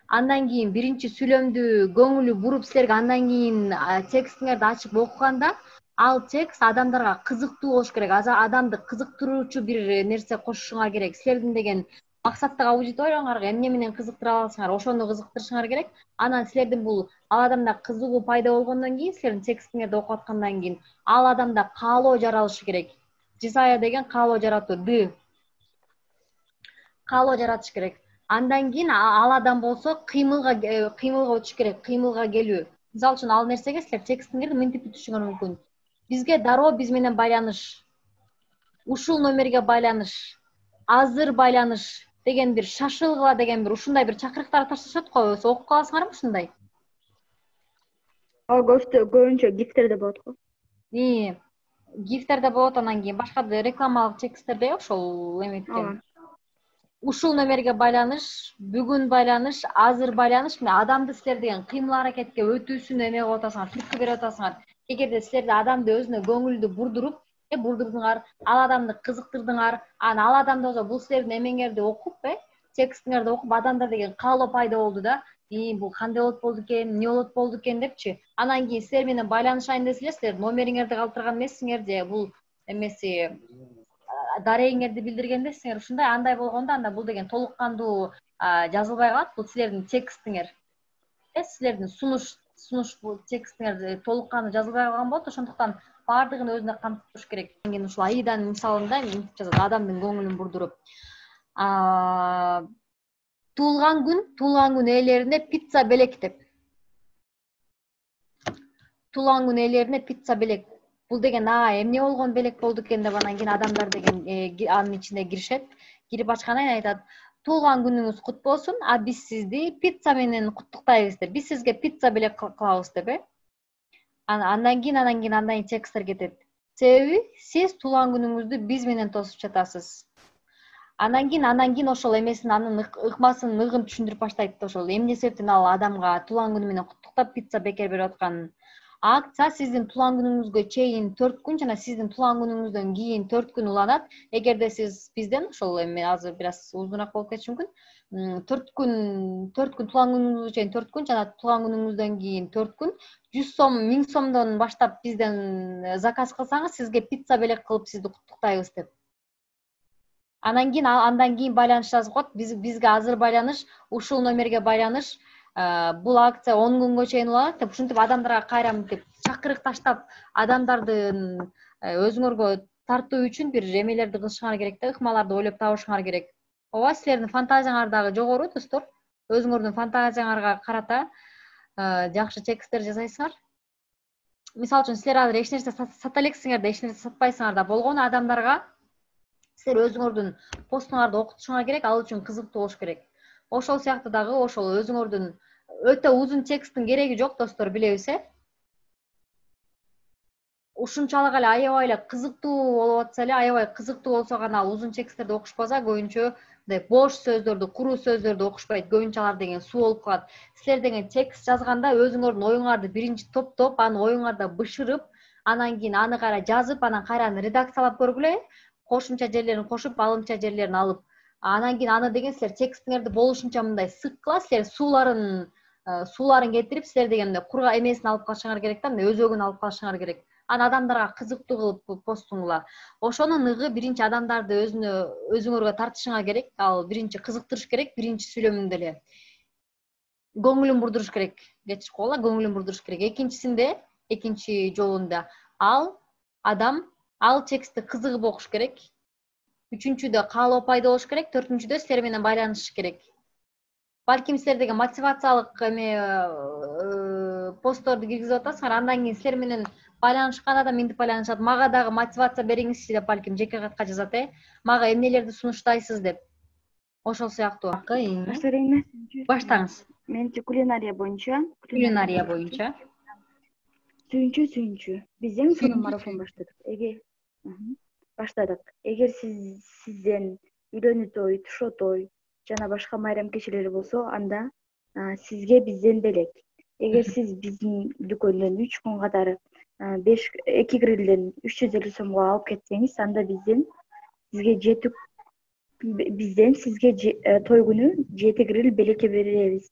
Speaker 2: Андан кийин биринчи сүйлөмдү көңүлү буруп силерге андан кийин текстиңерди ачып окуганда ал текст адамдарга кызыктуу болуш керек. Адамды кызыктыруучу бир нерсе кошушуңар керек. Силердин деген максаттык аудиторияңарга эмне менен кызыктыра аласыңар, ошону кызыктырышыңар керек. Анан силердин бул ал адамда кызыгуу пайда болгондон кийин, силердин текстиңерди окуп аткандан кийин ал адамда каалоо жаралышы керек. Desire деген каалоо жаратуу, каалоо жаратыш керек. Андан кийин ал адам болсо кыймылга өтүш керек, кыймылга келүү. Мисалы үчүн ал нерсеге силер текстиңерди мынтип бүтүшүңөр мүмкүн. Бизге дароо биз менен байланыш, ушул номерге байланыш, азыр байланыш деген бир шашылгыла деген бир ушундай бир чакырыктар ташташат го. Окуп каласыңарбы ушундай?
Speaker 7: Көбүнчө гифтерде болот го.
Speaker 2: Гифтерде болот, анан кийин башка рекламалык тексттерде ошол эметкен. Ушул номерге байланыш, бүгүн байланыш, азыр байланыш. Мына адамды силер деген кыймыл аракетке өтүүсүнө эме кылып атасыңар, түрткү берип атасыңар. Эгерде силерде адамды өзүнө көңүлдү бурдурдуңар, ал адамды кызыктырдыңар, анан ал адам болсо бул силердин эмеңерди окуп, текстиңерди окуп, адамда деген каалоо пайда болду да. бул кандай болот экен, эмне болот экен депчи. Анан кийин силер менен байланышайын десилер, силер номериңерди калтырган эмессиңер же бул эмеси дарегиңерди билдиргендесиңер. Ушундай андай болгондо анда бул деген толук кандуу жазылбай калат. Бул силердин текстиңер. Силердин сунуш бул текстиңер толук кандуу жазылбай калган болот. Ошондуктан баардыгын өзүнө камтып туруш керек. Кийин ушул Аиданын мисалында мынтип жазат: адамдын көңүлүн бурдуруп. Туулган күн ээлерине пицца белек деп. Туулган күн ээлерине пицца белек. Бул деген эмне болгон белек болду экен деп анан кийин адамдар деген анын ичине киришет. Кирип ачкандан кийин айтат: туулган күнүңүз кут болсун, биз сизди пицца менен куттуктайбыз деп. Биз сизге пицца белек кылабыз деп. Андан кийин тексттер кетет. Себеби сиз туулган күнүңүздү биз менен тосуп жатасыз. Андан кийин ошол эмесин, анын ыкмасын, ыгын түшүндүрүп баштайт. Ошол эмне себептен ал адамга туулган күнү менен куттуктап пицца бекер берип атканын. Акция сиздин туулган күнүңүзгө чейин 4 күн жана сиздин туулган күнүңүздөн кийин 4 күн уланат. Эгерде сиз бизден ошол эми азыр бир аз узунаак болуп кетиши мүмкүн. 4 күн туулган күнүңүзгө чейин 4 күн жана туулган күнүңүздөн кийин 4 күн 100 сом, 1000 сомдон баштап бизден заказ кылсаңыз, сизге пицца белек кылып сизди куттуктайбыз деп. Андан кийин байланыш жазып коет. Бизге азыр байланыш, ушул номерге байланыш. Бул акция 10 күнгө чейин уланат деп ушинтип адамдарга кайра мынтип чакырык таштап адамдардын өзүңөргө тартуу үчүн бир эмелерди кылышыңар керек да, ыкмаларды ойлоп табышыңар керек. Ооба, силердин фантазияңар дагы жогору достор. Өзүңөрдүн фантазияңарга карата жакшы тексттер жасайсыңар. Мисалы үчүн силер азыр эч нерсе сата элексиңер да, эч нерсе сатпайсыңар да болгону адамдарга силер өзүңөрдүн постуңарды окутушуңар керек, ал үчүн кызыктуу болуш керек. Ошол сыяктуу дагы ошол өзүңөрдүн өтө узун тексттин кереги жок достор, билебиз. Ушунчалык эле аябай эле кызыктуу болуп атса эле, аябай кызыктуу болсо гана ал узун тексттерди окушпаса, көбүнчө мындай бош сөздөрдү, куруу сөздөрдү окушпайт. Көбүнчө алар деген суу болуп калат. Силер деген текст жазганда өзүңөрдүн оюңарды биринчи топтоп, аны оюңарда бышырып, анан кийин аны кайра жазып, анан кайра редакциялап көргүлө. Кошумча жерлерин кошуп, алымча жерлерин алып, анан кийин аны деген силер текстиңерди болушунча мындай сыккыла, силер сууларын кетирип, силер деген курга эмесин алып калышыңар керек да, мындай өзөгүн алып калышыңар керек. Аны адамдарга кызыктуу кылып постуңла. Ошонун ыгы биринчи адамдарды өзүңөргө тартышыңар керек. Ал биринчи кызыктырыш керек, биринчи сүйлөмүндө эле. Көңүлүн бурдуруш керек. Кечик кола, көңүлүн бурдуруш керек. Экинчи жолунда ал текстти кызыгып окуш керек. Үчүнчүдө каалоо пайда болуш керек. Төртүнчүдө силер менен байланыш керек. Балким силер деген мотивациялык постторду киргизип атасыңар, андан кийин силер менен байланышкан адам мынтип байланышат. Мага дагы мотивация бериңизчи деп балким жеке катка жазат, мага эмнелерди сунуштайсыз деп. Ошол сыяктуу. Баштаңыз.
Speaker 7: Менчи кулинария боюнча. Сүйүнчү. Биз эң сонун марафон баштадык. Эгер сизден үйлөнүү той, тушоо той жана башка майрам кечелери болсо, анда сизге бизден белек. Эгер сиз биздин дүкөндөн 3 күн катары 2 грилден 350 сомго алып кетсеңиз, анда бизден сизге той күнү 7 грил белекке беребиз.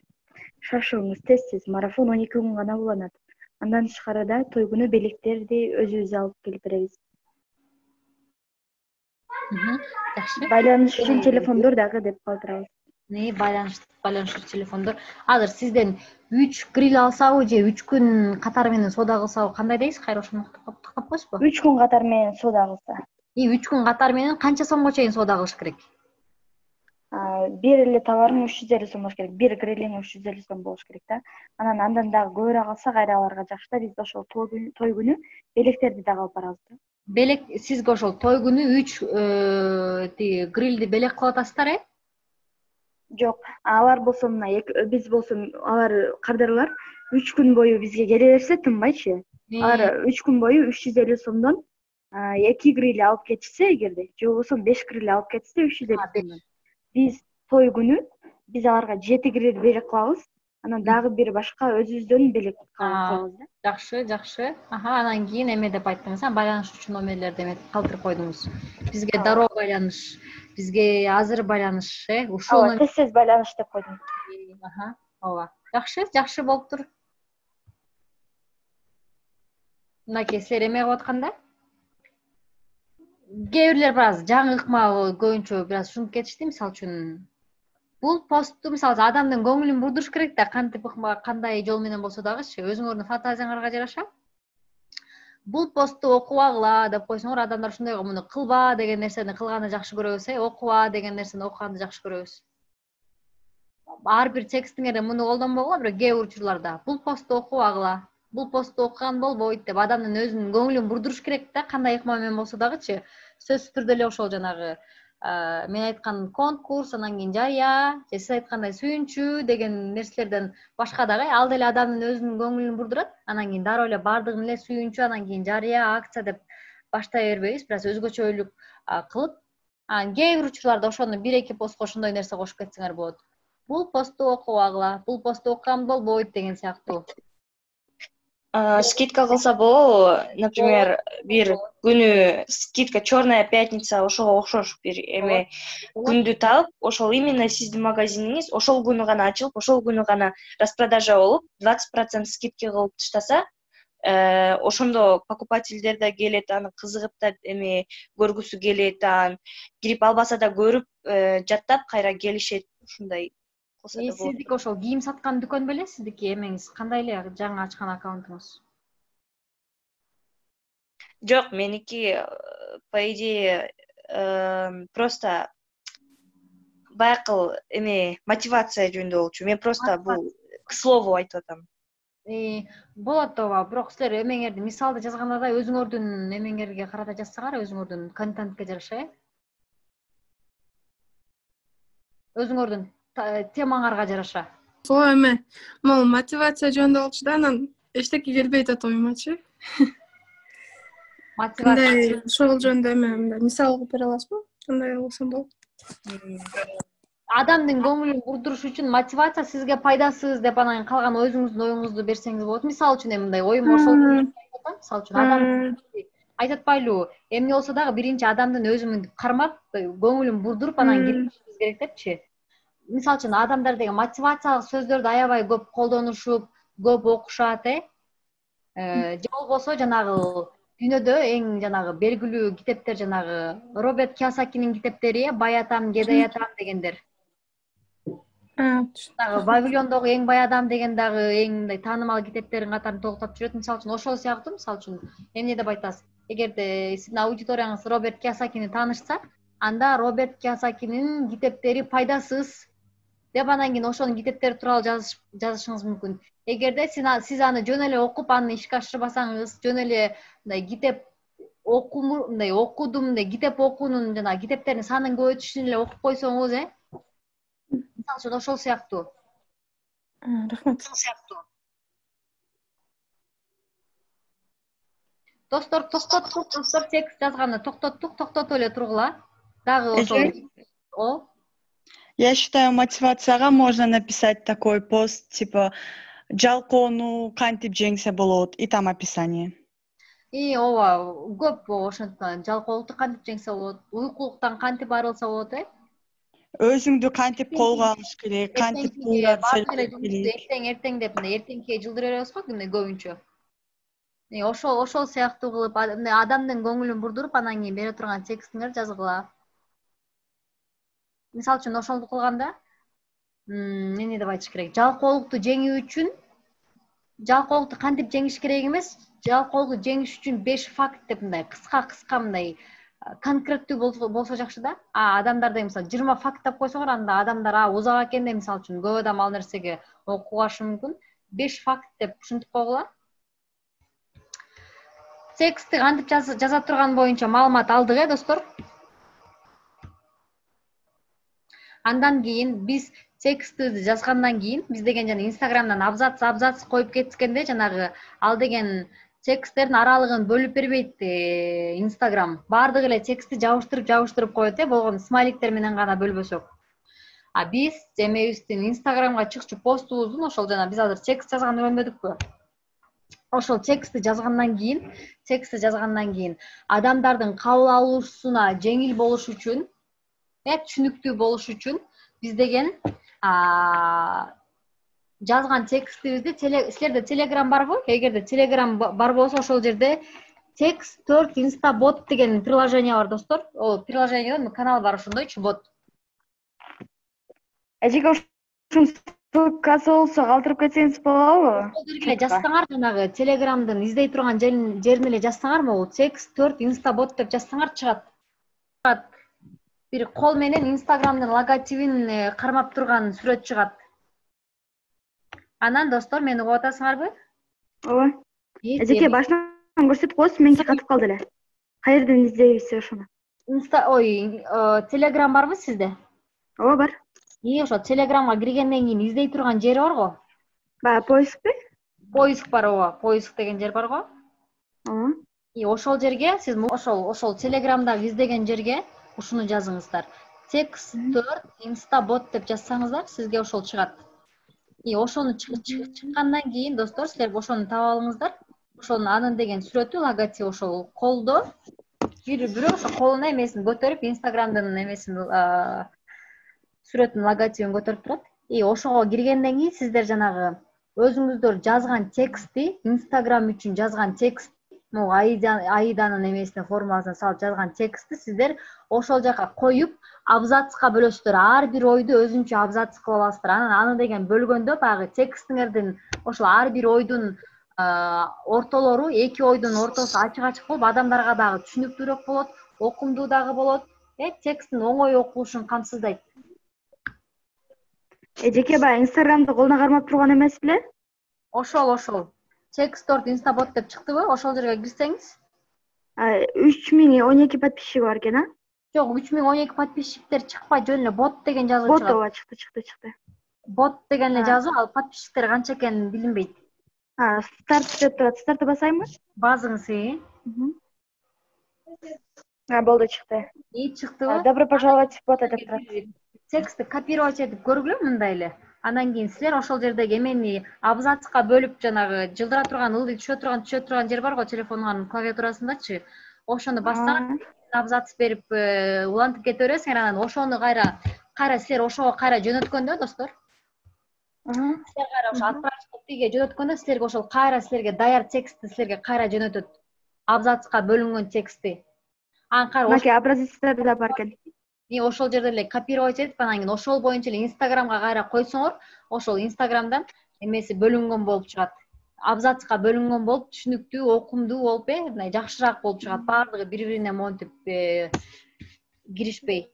Speaker 7: Шашылыңыз, тез марафон 12 күн гана уланат. Андан тышкарыда той күнү белектерди өзүбүз алып келип беребиз. Байланыш үчүн телефондор дагы деп калтырабыз.
Speaker 2: Байланыш телефондор. Азыр сизден 3 грил алсабы же 3 күн катары менен соода кылсабы кандай дейсиз? Кайра ошону токтоп коесузбу?
Speaker 7: 3 күн катары менен соода кылса.
Speaker 2: 3 күн катары менен канча сомго чейин соода кылыш керек?
Speaker 7: Бир эле товарың 350 сом болуш керек. Бир грилиң 350 сом болуш керек да. Андан дагы көбүрөөк алса кайра аларга жакшы да. Биз ошол той күнү белектерди дагы алып барабыз да.
Speaker 2: Белек сизге ошол той күнү 3 грилди белек кылып атасыздар,
Speaker 7: Жок, алар болсо биз болсо алар кардарлар 3 күн бою бизге келе берсе тынбайчы. Алар 3 күн бою 350 сомдон 2 грил алып кетишсе эгерде, же болбосо 5 грил алып кетишсе 350 сомдон. Биз той күнү биз аларга 7 грил белек кылабыз. Анан дагы бир башка өзүбүздөн белек кылабыз да.
Speaker 2: Жакшы. Анан кийин эме деп айттыңыз, байланыш үчүн номерлерди эме калтырып койдуңуз. Бизге дароо байланыш, бизге азыр байланыш, ушул
Speaker 7: тез байланыш деп койдум.
Speaker 2: Ооба. Жакшы болуптур. Мынакей силер эме кылып атканда кээ бирлер бир аз жаңы ыкма көбүнчө бир аз ушунуп кетишти. Мисалы үчүн бул постту мисалы адамдын көңүлүн бурдуруш керек да, кантип ыкма кандай жол менен болсо дагычы өзүңөрдүн фантазияңарга жараша бул посту окубагыла деп койсоңор, адамдар ушундайга муну кылба деген нерсени кылганды жакшы көрөбүз, окуба деген нерсени окуганды жакшы көрөбүз. Ар бир текстиңерде муну колдонбогула, бирок кээ бир учурларда бул посту окубагыла, бул посту окуган болбойт деп адамдын өзүнүн көңүлүн бурдуруш керек да, кандай ыкма менен болсо дагычы. Сөзсүз түрдө эле ошол жанагы мен айткан конкурс, анан кийин жарыя, же сиз айткандай сүйүнчү деген нерселерден башка дагы ал деле адамдын өзүнүн көңүлүн бурдурат. Анан кийин дароо эле баардыгын эле сүйүнчү, анан кийин жарыя, акция деп баштай бербейбиз, бир аз өзгөчөлүк кылып. Кээ бир учурларда ошону 1-2 постко ошондой нерсе кошуп кетсеңер болот. Бул посту окубагыла, бул посту окуган болбойт деген сыяктуу.
Speaker 1: Скидка кылса болобу? Например, бир күнү скидка черная пятница, ошого окшош бир эме күндү таап, ошол именно сиздин магазиниңиз ошол күнү гана ачылып, ошол күнү гана распродажа болуп, 20% скидка кылып таштаса, ошондо покупательдер да келет, аны кызыгып да эме көргүсү келет, кирип албаса да көрүп, жаттап кайра келишет. Ушундай кылса да болот.
Speaker 2: Сиздики ошол кийим саткан дүкөн беле? Сиздики эмеңиз кандай эле жаңы ачкан аккаунтуңуз?
Speaker 1: Жок, меники по идее просто баякы эме мотивация жөнүндө болчу. Мен просто бул к слову айтып атам.
Speaker 2: Болот ооба, бирок силер эмеңерди мисалды жазганда да өзүңөрдүн эмеңерге карата жазсаңар, өзүңөрдүн контентке жараша, өзүңөрдүн темаңарга жараша.
Speaker 8: Ооба, эме могул мотивация жөнүндө болчу да, анан эчтеке келбейт атат оюмачы.
Speaker 2: Мотивация
Speaker 8: ошол жөнүндө эме мисал кылып бере аласызбы? Кандай болсом болот?
Speaker 2: Адамдын көңүлүн бурдуруш үчүн мотивация сизге пайдасыз деп анан калган өзүңүздүн оюңузду берсеңиз болот. Мисалы үчүн мындай оюм ошол мисалы үчүн адам айтып атпайлыбы, эмне болсо дагы биринчи адамдын өзүн кармап, көңүлүн бурдуруп анан келишибиз керек депчи. Мисалы үчүн адамдар деген мотивациялык сөздөрдү аябай көп колдонушуп, көп окушат, же болбосо жанагы дүйнөдө эң жанагы белгилүү китептер жанагы Роберт Кийосакинин китептери, Бай атам, Кедей атам дегендер. Дагы Вавилондогу эң бай адам деген дагы эң мындай таанымал китептердин катарын толуктап жүрөт. Мисалы үчүн ошол сыяктуу, мисалы үчүн эмне деп айтасыз? Эгерде сиздин аудиторияңыз Роберт Кийосакини таанышса, анда Роберт Кийосакинин китептери пайдасыз деп анан кийин ошонун китептери тууралуу жазышыңыз мүмкүн. Эгерде сиз аны жөн эле окуп, аны ишке ашырбасаңыз, жөн эле мындай китеп окудум, мындай китеп окуунун жана китептердин санын көбөйтүш үчүн эле окуп койсоңуз, мисалы үчүн ошол сыяктуу.
Speaker 8: Рахмат.
Speaker 2: Достор, токтоттук, текст жазганды токтотуп эле тургула. Дагы ошол.
Speaker 9: Я считаю, мотивацияга можно написать такой пост, типа жалкоону кантип жеңсе болот, и там описание.
Speaker 2: Ооба, көп ошондон жалкоолукту кантип жеңсе болот, уйкулуктан кантип арылса болот,
Speaker 9: Өзүңдү кантип колго алыш керек, кантип
Speaker 2: эртең деп эртеңки жылдыр беребиз го күнү көбүнчө. Ошол сыяктуу кылып адамдын көңүлүн бурдуруп, анан кийин бере турган текстиңер жазгыла. Мисалы үчүн ошону кылганда эмне деп айтыш керек? Жалкоолукту жеңүү үчүн жалкоолукту кантип жеңиш керек эмес, жалкоолукту жеңиш үчүн 5 факт деп мындай кыска мындай конкреттүү болсо жакшы да. Адамдарда мисалы 20 факт деп койсоңор, анда адамдар узак экен деп мисалы үчүн көп адам ал нерсеге окугашы мүмкүн. 5 факт деп ушинтип койгула. Текстти кантип жаза турган боюнча маалымат алдык, достор. Андан кийин биз текстти жазгандан кийин биз деген жана Инстаграмдан абзац коюп кеткенде жанагы ал деген тексттердин аралыгын бөлүп бербейт Инстаграм. Баардыгы эле текстти жабыштырып коет, болгону смайликтер менен гана бөлбөсөк. Биз эмебиздин Инстаграмга чыкчу постубуздун ошол жана биз азыр текст жазганды үйрөнбөдүкпү? Ошол текстти жазгандан кийин адамдардын кабыл алуусуна жеңил болуш үчүн, түшүнүктүү болуш үчүн биз деген жазган текстибизди силерде Telegram барбы? Эгерде Telegram бар болсо ошол жерде Text 4 Instabot деген приложение бар достор. Ол приложениеден канал бар ошондой бот.
Speaker 7: Эжеке ушун ссылкасы болсо калтырып кетсеңиз болобу?
Speaker 2: Ошол жерге жазсаңар, жанагы Telegramдын издей турган жерине эле жазсаңар, могу Text 4 Instabot деп жазсаңар чыгат. Бир кол менен Instagramдын логотипин кармап турган сүрөт чыгат. Анан достор, мени угуп атасыңарбы?
Speaker 7: Ооба. Эжеке башынан көрсөтүп коесуз, меники катып калды эле. Каерден издейбиз ошону?
Speaker 2: Telegram барбы сизде?
Speaker 7: Ооба, бар.
Speaker 2: Ошо Telegramга киргенден кийин издей турган жери барго?
Speaker 7: Баягы поискпи?
Speaker 2: Поиск бар, ооба. Поиск деген жер барго?
Speaker 7: Ооба.
Speaker 2: Ошол жерге сиз ошол Telegramдагы издеген жерге ушуну жазыңыздар. Text 4 Instabot деп жазсаңыздар, сизге ошол чыгат. Ошону чыккандан кийин достор, силер ошону таап алыңыздар. Ошонун анын деген сүрөтү, логотип ошол колдо. Бирөө ошо колуна эмесин көтөрүп, Instagramдын эмесин сүрөтүн, логотипин көтөрүп турат. Ошого киргенден кийин сиздер жанагы өзүңүздөр жазган текстти, Instagram үчүн жазган текст, могу Аиданын эмесине формуласына салып жазган текстти сиздер ошол жака коюп, абзацка бөлөсүздөр. Ар бир ойду өзүнчө абзац кылып аласыздар. Анан аны деген бөлгөндө баягы текстиңердин ошол ар бир ойдун ортолору, эки ойдун ортосу ачык болуп, адамдарга дагы түшүнүктүүрөөк болот, окумдуу дагы болот. Тексттин оңой окулушун камсыздайт.
Speaker 7: Эжеке баягы Instagramды колуна кармап турган эмес беле?
Speaker 2: Ошол. Text 4 Instabot деп чыктыбы? Ошол жерге кирсеңиз.
Speaker 7: 3012 подписчиги бар экен, а?
Speaker 2: Жок, 3012 подписчиктер чыкпай, жөн эле бот деген жазуу чыгат.
Speaker 7: Бот чыкты.
Speaker 2: Бот деген эле жазуу, ал подписчиктер канча экенин билинбейт.
Speaker 7: Старт деп турат. Стартты басайынбы?
Speaker 2: Басыңыз.
Speaker 7: Болду, чыкты.
Speaker 2: Чыктыбы?
Speaker 7: Добро пожаловать в бот деп турат.
Speaker 2: Текстти копировать этип көргүлө мындай эле. Анан кийин силер ошол жердеги эмени абзацка бөлүп, жанагы жылдыра турган, ылдый түшө турган жер барго телефондун клавиатурасындачы. Ошону бассаң, абзац берип улантып кете бересиңер, анан ошону кайра силер ошого кайра жөнөткөндө, достор. Силер кайра ошо отправить тиге жөнөткөндө, силерге ошол кайра силерге даяр текстти силерге кайра жөнөтөт. Абзацка бөлүнгөн текстти. Анан кайра
Speaker 7: Маке абзацтар да бар экен.
Speaker 2: Ошол жерде эле копировать этип, анан кийин ошол боюнча эле Instagramга кайра койсоңор, ошол Instagramдан эмеси бөлүнгөн болуп чыгат. Абзацка бөлүнгөн болуп, түшүнүктүү, окумдуу болуп, мындай жакшыраак болуп чыгат. Баардыгы бири-бирине монтип киришпей.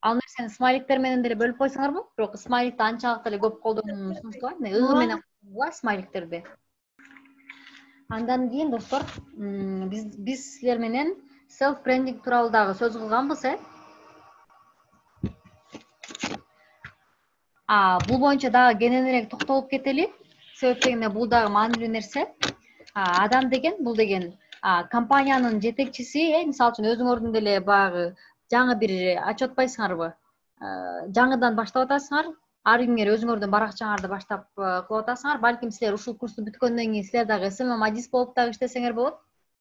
Speaker 2: Ал нерсени смайликтер менен деле бөлүп койсоңорбу? Бирок смайликти анчалык эле көп колдонууну сунуштабайм. Ыг менен колдонулат смайликтерди. Андан кийин достор, биз силер менен self branding тууралуу дагы сөз кылганбыз, Бул боюнча дагы кененирээк токтолуп кетели. Себеп дегенде бул дагы маанилүү нерсе. Адам деген, бул деген компаниянын жетекчиси, мисалы үчүн өзүңөрдүн деле баягы жаңы бир ачып атпайсыңарбы? Жаңыдан баштап атасыңар. Ар күнгө өзүңөрдүн баракчаңарды баштап кылып атасыңар. Балким силер ушул курсту бүткөндөн кийин силер дагы SMM адис болуп дагы иштесеңер болот.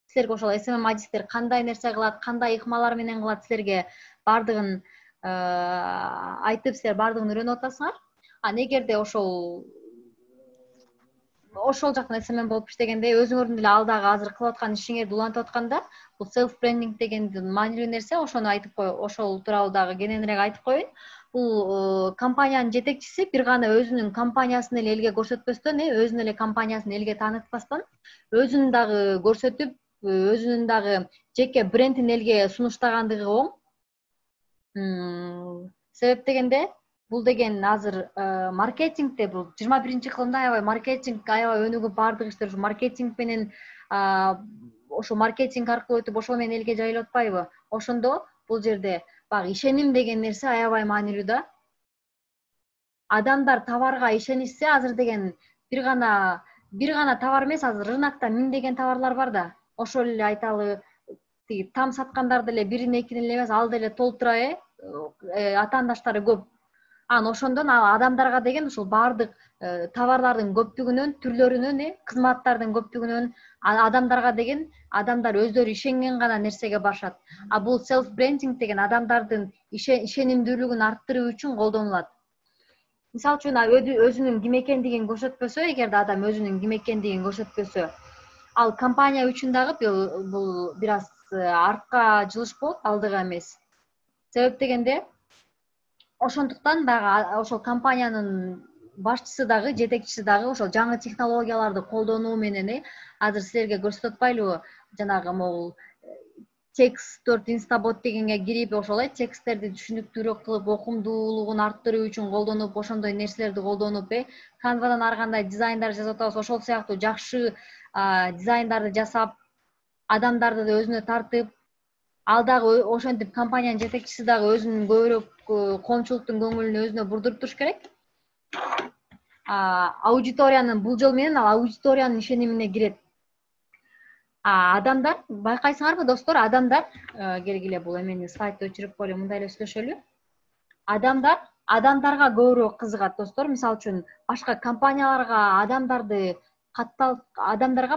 Speaker 2: Силерге ошол SMM адистер кандай нерсе кылат, кандай ыкмалар менен кылат, силерге бардыгын айтып, силер бардыгын үйрөнүп атасыңар. Эгерде ошол жактан SMM болуп иштегенде, өзүңөрдүн деле алдагы азыр кылып аткан ишиңерди улантып атканда, бул self branding деген маанилүү нерсе. Ошону айтып кой, ошол тууралуу дагы кененирээк айтып коеюн. Бул компаниянын жетекчиси бир гана өзүнүн компаниясын эле элге көрсөтпөстөн, өзүнүн эле компаниясын элге таанытпастан, өзүн дагы көрсөтүп, өзүнүн дагы жеке брендин элге сунуштагандыгы оң. Себеп дегенде, бул деген азыр маркетингде, бул 21-кылымда аябай маркетинг аябай өнүгүп, бардык иштер ушу маркетинг менен, ошо маркетинг аркылуу өтүп, ошол менен элге жайылып атпайбы? Ошондо бул жерде баягы ишеним деген нерсе аябай маанилүү да. Адамдар товарга ишенишсе, азыр деген бир гана товар эмес, азыр рынокто миңдеген товарлар бар да. Ошол эле айталы, там саткандар деле бирин экинин эле эмес, ал деле толтура, атаандаштары көп. Ошондон адамдарга деген ушул бардык товарлардын көптүгүнөн, түрлөрүнөн, кызматтардын көптүгүнөн адамдарга деген, адамдар өздөрү ишенген гана нерсеге барышат. Бул self branding деген адамдардын ишенимдүүлүгүн арттыруу үчүн колдонулат. Мисалы үчүн өзүнүн ким экендигин көрсөтпөсө, эгерде адам өзүнүн ким экендигин көрсөтпөсө, ал компания үчүн дагы бул бир аз артка жылыш болот, алдыга эмес. Себеп дегенде, ошондуктан дагы ошол компаниянын башчысы дагы, жетекчиси дагы ошол жаңы технологияларды колдонуу менен азыр силерге көрсөтүп атпайлыбы, жанагы могул текст инстабот дегенге кирип, ошол тексттерди түшүнүктүүрөөк кылып, окумдуулугун арттыруу үчүн колдонуп, ошондой нерселерди колдонуп, Canvaдан ар кандай дизайндар жасап атабыз, ошол сыяктуу жакшы дизайндарды жасап, адамдарды да өзүнө тартып, ал дагы ошентип компаниянын жетекчиси дагы өзүнүн көбүрөөк коомчулуктун көңүлүн өзүнө бурдуруп туруш керек. Аудиториянын бул жол менен ал аудиториянын ишенимине кирет. Адамдар, байкайсыңарбы достор, адамдар, келгиле бул эмени слайдты өчүрүп коелу, мындай эле сүйлөшөлү. Адамдарга көбүрөөк кызыгат достор. Мисалы үчүн башка компанияларга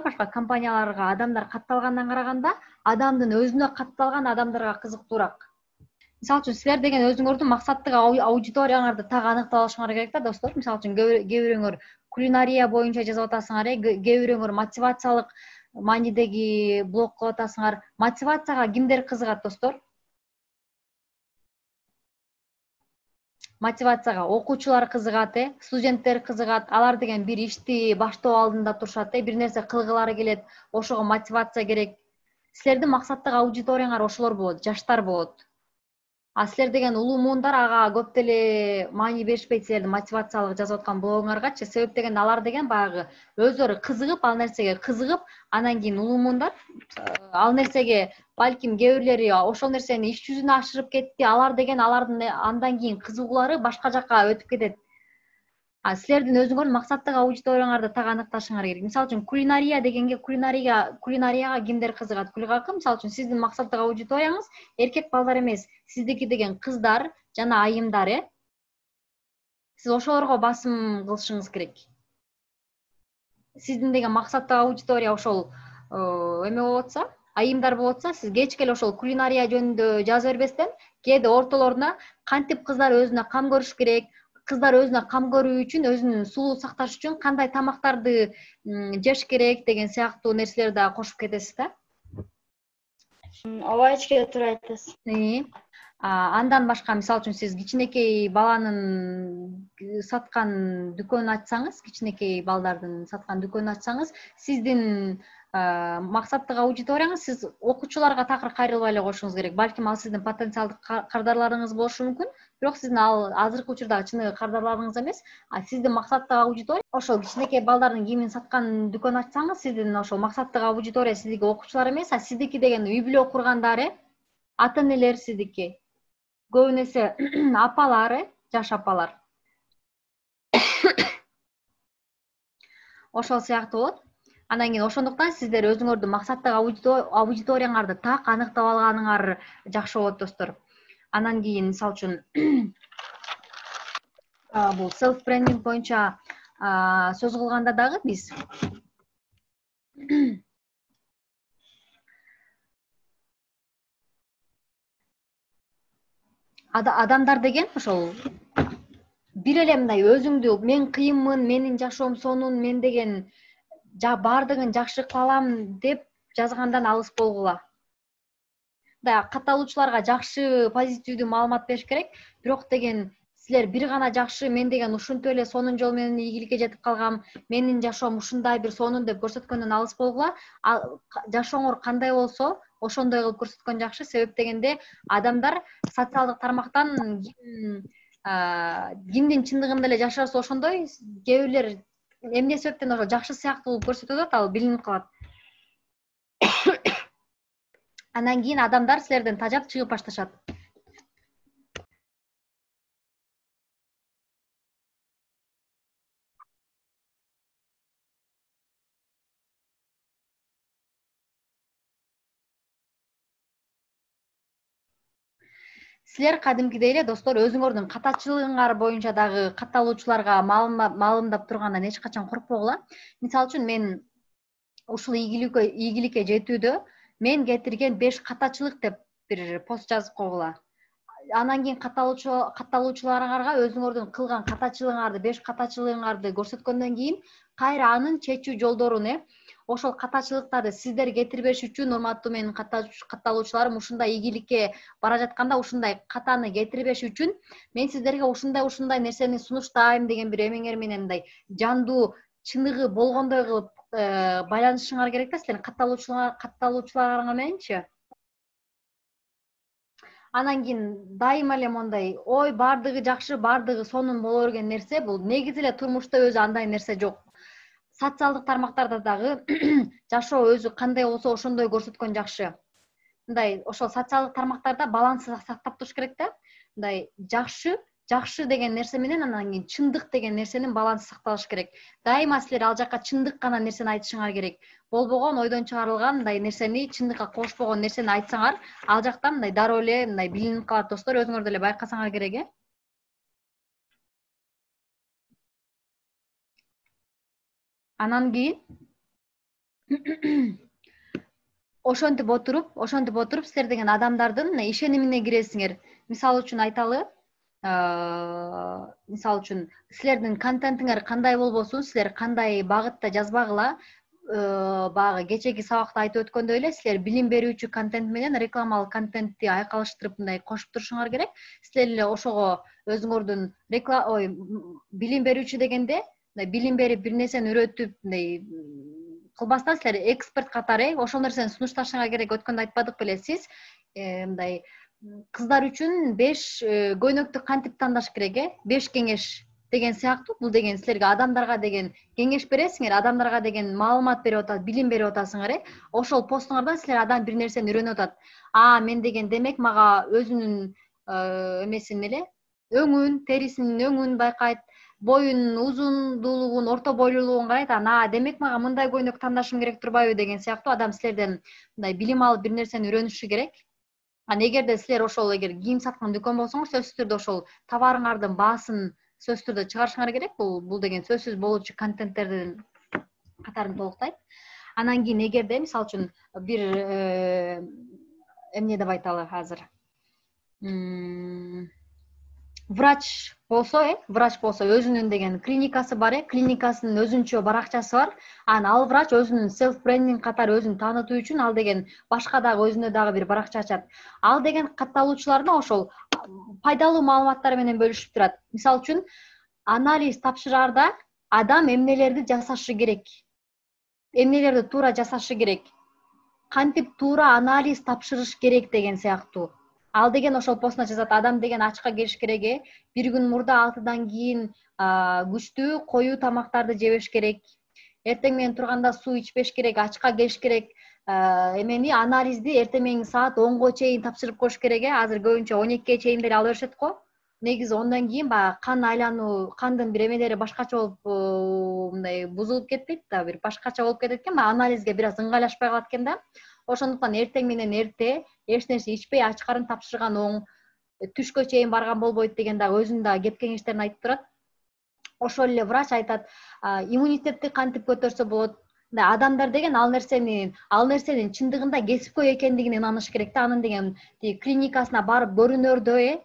Speaker 2: башка компанияларга адамдар катталгандан караганда, адамдын өзүнө катталган адамдарга кызыктуураак. Мисалы үчүн силер деген өзүңөрдүн максаттык аудиторияңарды так аныктап алышыңар керек да достор. Мисалы үчүн кээ бирөөңөр кулинария боюнча жазып атасыңар, кээ бирөөңөр мотивациялык маанидеги блог кылып атасыңар. Мотивацияга кимдер кызыгат достор? Мотивацияга окуучулар кызыгат, студенттер кызыгат. Алар деген бир ишти баштоо алдында турушат, бир нерсе кылгылары келет, ошого мотивация керек. Силердин максаттык аудиторияңар ошолор болот, жаштар болот. Силер деген улуу муундар ага көп деле маани беришпейт, силердин мотивациялык жазып аткан блогуңаргачы. Себеп деген алар деген баягы өздөрү кызыгып, ал нерсеге кызыгып, анан кийин улуу муундар ал нерсеге балким кээ бирлери ошол нерсени иш жүзүнө ашырып кетти, алар деген алардын андан кийин кызыгуулары башка жакка өтүп кетет. Силердин өзүңөрдүн максаттык аудиторияңарды так аныкташыңар керек. Мисалы үчүн кулинария дегенге кулинарияга кимдер кызыгат? Мисалы үчүн сиздин максаттык аудиторияңыз эркек балдар эмес, сиздики деген кыздар жана айымдар, Сиз ошолорго басым кылышыңыз керек. Сиздин деген максаттык аудитория ошол эме болуп атса, айымдар болуп атса, сиз кечке ошол кулинария жөнүндө жаза бербестен, кээде ортолоруна кантип кыздар өзүнө кам көрүш керек, кыздар өзүнө кам көрүү үчүн, өзүнүн сулуу сакташ үчүн кандай тамактарды жеш керек деген сыяктуу нерселерди да кошуп кетесиз да.
Speaker 1: Ооба, ичке туура айтасыз.
Speaker 2: Андан башка, мисалы үчүн сиз кичинекей баланын саткан дүкөнүн ачсаңыз, кичинекей балдардын саткан дүкөнүн ачсаңыз, сиздин максаттык аудиторияңыз, сиз окуучуларга такыр кайрылбай эле коюшуңуз керек. Балким ал сиздин потенциалдык кардарларыңыз болушу мүмкүн, бирок сиздин ал азыркы учурдагы чыныгы кардарларыңыз эмес. Сиздин максаттык аудитория ошол кичинекей балдардын кийимин саткан дүкөн ачсаңыз, сиздин ошол максаттык аудитория сиздики окуучулар эмес, сиздики деген үй бүлө кургандар, ата энелер сиздики. Көбүн эсе апалар, жаш апалар. Ошол сыяктуу болот. Андан кийин ошондуктан сиздер өзүңөрдүн максаттык аудиторияңарды так аныктап алганыңар жакшы болот достор. Андан кийин мисалы үчүн бул self branding боюнча сөз кылганда дагы биз адамдар деген ошол бир эле мындай өзүңдү мен кыйынмын, менин жашоом сонун, мен деген баардыгын жакшы кылалам деп жазгандан алыс болгула. Катталуучуларга жакшы позитивдүү маалымат бериш керек, бирок деген силер бир гана жакшы, мен деген ушинтип эле сонун жол менен ийгиликке жетип калгам, менин жашоом ушундай бир сонун деп көрсөткөндөн алыс болгула. Жашооңор кандай болсо, ошондой кылып көрсөткөн жакшы. Себеп дегенде адамдар социалдык тармактан кимдин чындыгында эле жашоосу ошондой, кээ бирлер эмне себептен ошо жакшы сыяктуу көрсөтүп атат, ал билинип калат. Андан кийин адамдар силерден тажап чыгып башташат. Силер кадимкидей эле достор өзүңөрдүн катачылыгыңар боюнча дагы катталуучуларга маалымдап тургандан эч качан коркпогула. Мисалы үчүн мен ушул ийгиликке жетүүдө мен кетирген 5 катачылык деп бир пост жазып койгула. анан кийин катталуучуларга өзүңөрдүн кылган катачылыгыңарды, 5 катачылыгыңарды көрсөткөндөн кийин кайра анын чечүү жолдорун ошол катачылыктарды сиздер кетирбеш үчүн, урматтуу менин катталуучуларым, ушундай ийгиликке бара жатканда ушундай катаны кетирбеш үчүн мен сиздерге ушундай нерсени сунуштайм деген бир эмеңер менен мындай жандуу чыныгы болгондой кылып байланышыңар керек да силердин катталуучуларыңар мененчи. Анан кийин дайыма эле мондай ой баардыгы жакшы, баардыгы сонун боло берген нерсе бул негизи эле турмушта өзү андай нерсе жок. Социалдык тармактарда дагы жашоо өзү кандай болсо ошондой көрсөткөн жакшы. Мындай ошол социалдык тармактарда балансты сактап туруш керек да. Мындай жакшы деген нерсе менен анан кийин чындык деген нерсенин балансы сакталыш керек. Дайыма силер ал жакка чындык гана нерсени айтышыңар керек. Болбогон ойдон чыгарылган мындай нерсени, чындыкка кошпогон нерсени айтсаңар, ал жакта мындай дароо эле мындай билинип калат достор, өзүңөр деле байкасаңар керек. Анан кийин ошентип отуруп силер деген адамдардын ишенимине киресиңер. Мисалы үчүн айталы, мисалы үчүн силердин контентиңер кандай болбосун, силер кандай багытта жазбагыла, багы кечеги сабакта айтып өткөндөй эле силер билим берүүчү контент менен рекламалык контентти айкалыштырып мындай кошуп турушуңар керек. Силер эле ошого өзүңөрдүн билим берүүчү дегенде билим берип бир нерсени үйрөтүп мындай кылбастан силер эксперт катары ошол нерсени сунушташыңар керек. Өткөндө айтпадык беле, сиз мындай кыздар үчүн 5 көйнөктү кантип тандаш керек, 5 кеңеш деген сыяктуу. Бул деген силерге адамдарга деген кеңеш бересиңер, адамдарга деген маалымат берип атат, билим берип атасыңар. Ошол постуңардан силер адам бир нерсени үйрөнүп атат. Мен деген демек мага өзүнүн эмесин эле өңүн, терисинин өңүн байкайт, боюнун узундуулугун, орто бойлуулугун карайт. Демек мага мындай көйнөк тандашым керек турбайбы деген сыяктуу адам силерден мындай билим алып бир нерсени үйрөнүшү керек. Эгерде силер ошол кийим саткан дүкөн болсоңор, сөзсүз түрдө ошол товарыңардын баасын сөзсүз түрдө чыгарышыңар керек. Бул деген сөзсүз болуучу контенттердин катарын толуктайт. Анан кийин эгерде мисалы үчүн бир эмне деп айталы азыр, врач болсо өзүнүн деген клиникасы бар, клиникасынын өзүнчө баракчасы бар. Ал врач өзүнүн селф брендинг катары өзүн таанытуу үчүн ал деген башка дагы өзүнө дагы бир баракча ачат. Ал деген катталуучуларына ошол пайдалуу маалыматтар менен бөлүшүп турат. Мисалы үчүн анализ тапшыраарда адам эмнелерди жасашы керек, эмнелерди туура жасашы керек, кантип туура анализ тапшырыш керек деген сыяктуу. Ал деген ошол постуна жазат, адам деген ачка келиш керек, бир күн мурда 6-дан кийин күчтүү, коюу тамактарды жебеш керек, эртең менен турганда суу ичпеш керек, ачка келиш керек, эмени анализди эртең менен саат 10го чейин тапшырып коюш керек. Азыр көбүнчө 12ге чейин деле ала беришет го. Негизи ондан кийин баягы кан айлануу, кандын бир эмелери башкача болуп мындай бузулуп кетпейт да, бир башкача болуп кетет экен, анализге бир аз ыңгайлашпай калат экен да. Ошондуктан эртең менен эрте эч нерсе ичпей ачкарын тапшырган оң, түшкө чейин барган болбойт деген дагы өзүнүн дагы кеп кеңештерин айтып турат. Ошол эле врач айтат, иммунитетти кантип көтөрсө болот. Адамдар деген ал нерсенин чындыгында кесипкөй экендигине ынаныш керек да. Анын деген клиникасына барып көрүнөрдө,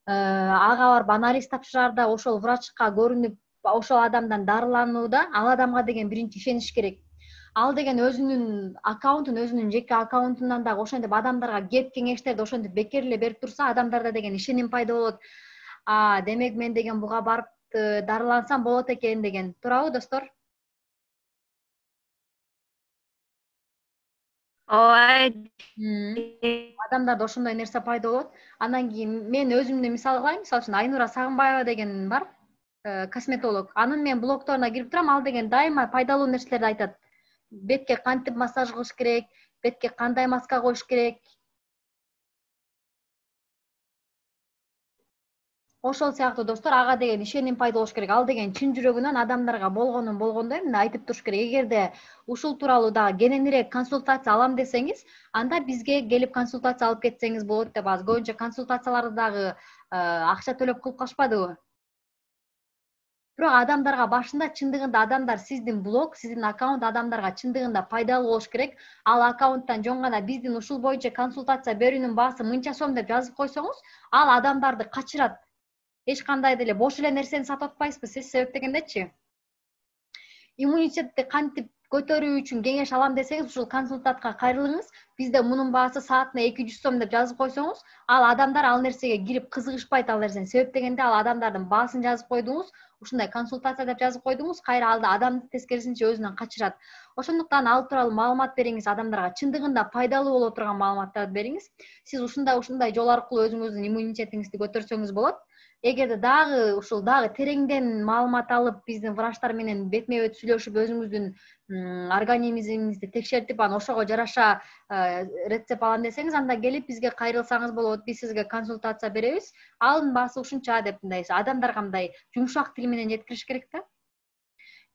Speaker 2: ага барып анализ тапшыраарда, ошол врачка көрүнүп, ошол адамдан дарыланууда ал адамга деген биринчи ишениш керек. Ал деген өзүнүн аккаунтун, өзүнүн жеке аккаунтунан дагы ошентип адамдарга кеп кеңештерди ошентип бекер эле берип турса, адамдарда деген ишеним пайда болот. Демек мен деген буга барып дарылансам болот экен деген. Туурабы достор? Адамдарда ошондой нерсе пайда болот. Анан кийин мен өзүмдү мисал кылайын. Мисалы үчүн Айнура Сагынбаева деген бар, косметолог. Анын мен блогторуна кирип турам, ал деген дайыма пайдалуу нерселерди айтат. Бетке кантип массаж кылыш керек, бетке кандай маска коюш керек. Ошол сыяктуу достор, ага деген ишеним пайда болуш керек. Ал деген чын жүрөгүнөн адамдарга болгондой мындай айтып туруш керек. Эгерде ушул тууралуу дагы кененирээк консультация алам десеңиз, анда бизге келип консультация алып кетсеңиз болот деп. Аз көбүнчө консультацияларды дагы акча төлөп кылып калышпадыбы? Бирок адамдарга башында чындыгында адамдар сиздин блог, сиздин аккаунт адамдарга чындыгында пайдалуу болуш керек. Ал аккаунттан жөн гана биздин ушул боюнча консультация берүүнүн баасы мынча сом деп жазып койсоңуз, ал адамдарды качырат. Эч кандай деле бош эле нерсени сатып атпайсызбы сиз, себеп дегендечи. Иммунитетти кантип көтөрүү үчүн кеңеш алам десеңиз, ушул консультантка кайрылыңыз. Бизде мунун баасы саатына 200 сом деп жазып койсоңуз, ал адамдар ал нерсеге кирип кызыгышпайт ал нерсени. Себеп дегенде ал адамдардын баасын жазып койдуңуз, ушундай консультация деп жазып койдуңуз, кайра алда адамды тескерисинче өзүнөн качырат. Ошондуктан ал тууралуу маалымат бериңиз, адамдарга чындыгында пайдалуу боло турган маалыматтарды бериңиз. Сиз ушундай жол аркылуу өзүңүздүн иммунитетиңизди көтөрсөңүз болот. Эгерде дагы ушул тереңден маалымат алып, биздин врачтар менен бетме бет сүйлөшүп, өзүңүздүн организмиңизди текшертип, анан ошого жараша рецепт алам десеңиз, анда келип бизге кайрылсаңыз болот. Биз сизге консультация беребиз. Алын баасы ушунча деп мындай адамдарга мындай жумшак тил менен жеткириш керек да.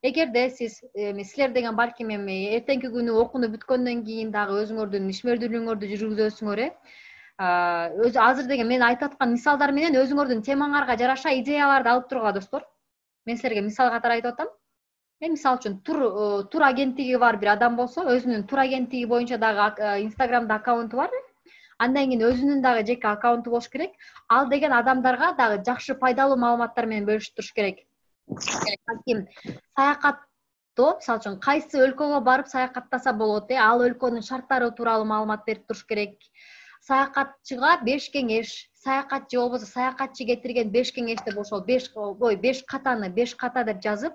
Speaker 2: Эгерде силер деген балким эртеңки күнү окууну бүткөндөн кийин дагы өзүңөрдүн ишмердүүлүгүңөрдү жүргүзөсүңөр, өзү азыр деген мен айтып аткан мисалдар менен өзүңөрдүн темаңарга жараша идеяларды алып тургула достор. Мен силерге мисал катары айтып атам. Мисал үчүн тур агенттиги бар бир адам болсо, өзүнүн тур агенттиги боюнча дагы Инстаграмда аккаунту бар. Андан кийин өзүнүн дагы жеке аккаунту болуш керек. Ал деген адамдарга дагы жакшы пайдалуу маалыматтар менен бөлүшүп туруш керек. Балким саякаттоо, мисалы үчүн кайсы өлкөгө барып саякаттаса болот, ал өлкөнүн шарттары тууралуу маалымат берип туруш керек. Саякатчыга 5 кеңеш, саякатчы болбосо саякатчы кетирген 5 кеңеш деп ошол 5 катаны 5 ката деп жазып,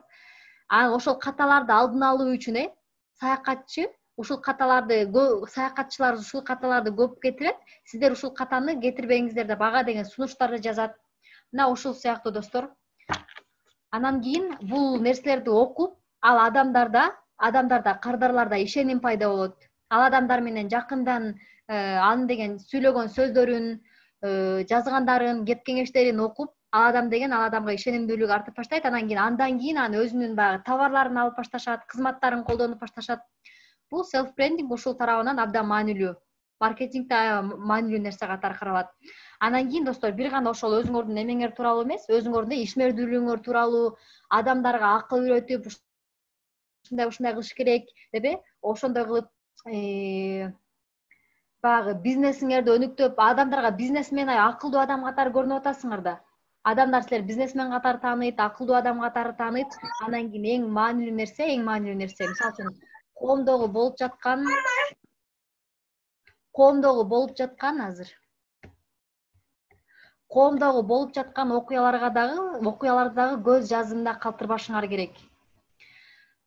Speaker 2: ошол каталарды алдын алуу үчүн саякатчы ушул каталарды саякатчылар ушул каталарды көп кетирет. Сиздер ушул катаны кетирбеңиздер деп ага деген сунуштарды жазат. Мына ушул сыяктуу достор. Анан кийин бул нерселерди окуп, ал адамдарда, кардарларда ишеним пайда болот. Ал адамдар менен жакындан аны деген сүйлөгөн сөздөрүн, жазгандарын, кеп кеңештерин окуп, ал адамга ишенимдүүлүк артып баштайт. Андан кийин өзүнүн баягы товарларын алып башташат, кызматтарын колдонуп башташат. Бул селф брендинг ушул тарабынан абдан маанилүү. Маркетингде маанилүү нерсе катары каралат. Андан кийин достор, бир гана ошол өзүңөрдүн эмеңер тууралуу эмес, өзүңөрдүн ишмердүүлүгүңөр тууралуу адамдарга акыл үйрөтүп, ушундай кылыш керек деп, ошондой кылып баягы бизнесиңерди өнүктүп, адамдарга бизнесмен акылдуу адам катары көрүнүп атасыңар да. Адамдар силер бизнесмен катары тааныйт, акылдуу адам катары тааныйт. Андан кийин эң маанилүү нерсе, мисалы үчүн коомдогу болуп жаткан окуяларды дагы көз жаздында калтырбашыңар керек.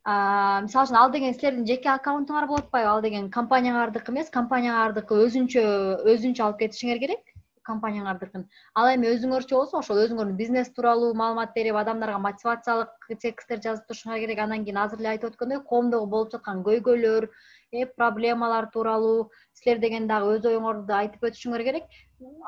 Speaker 2: Мисалы үчүн ал деген силердин жеке аккаунтуңар болуп атпайбы? Ал деген компанияңардыкы эмес, компанияңардыкы өзүнчө алып кетишиңер керек. Компанияңардыкын. Ал эми өзүңөрчө болсо, ошол өзүңөрдүн бизнес тууралуу маалымат берип, адамдарга мотивациялык тексттер жазып турушуңар керек. Андан кийин азыр эле айтып өткөндөй, коомдогу болуп жаткан көйгөйлөр, проблемалар тууралуу силер деген дагы өз оюңорду айтып өтүшүңөр керек.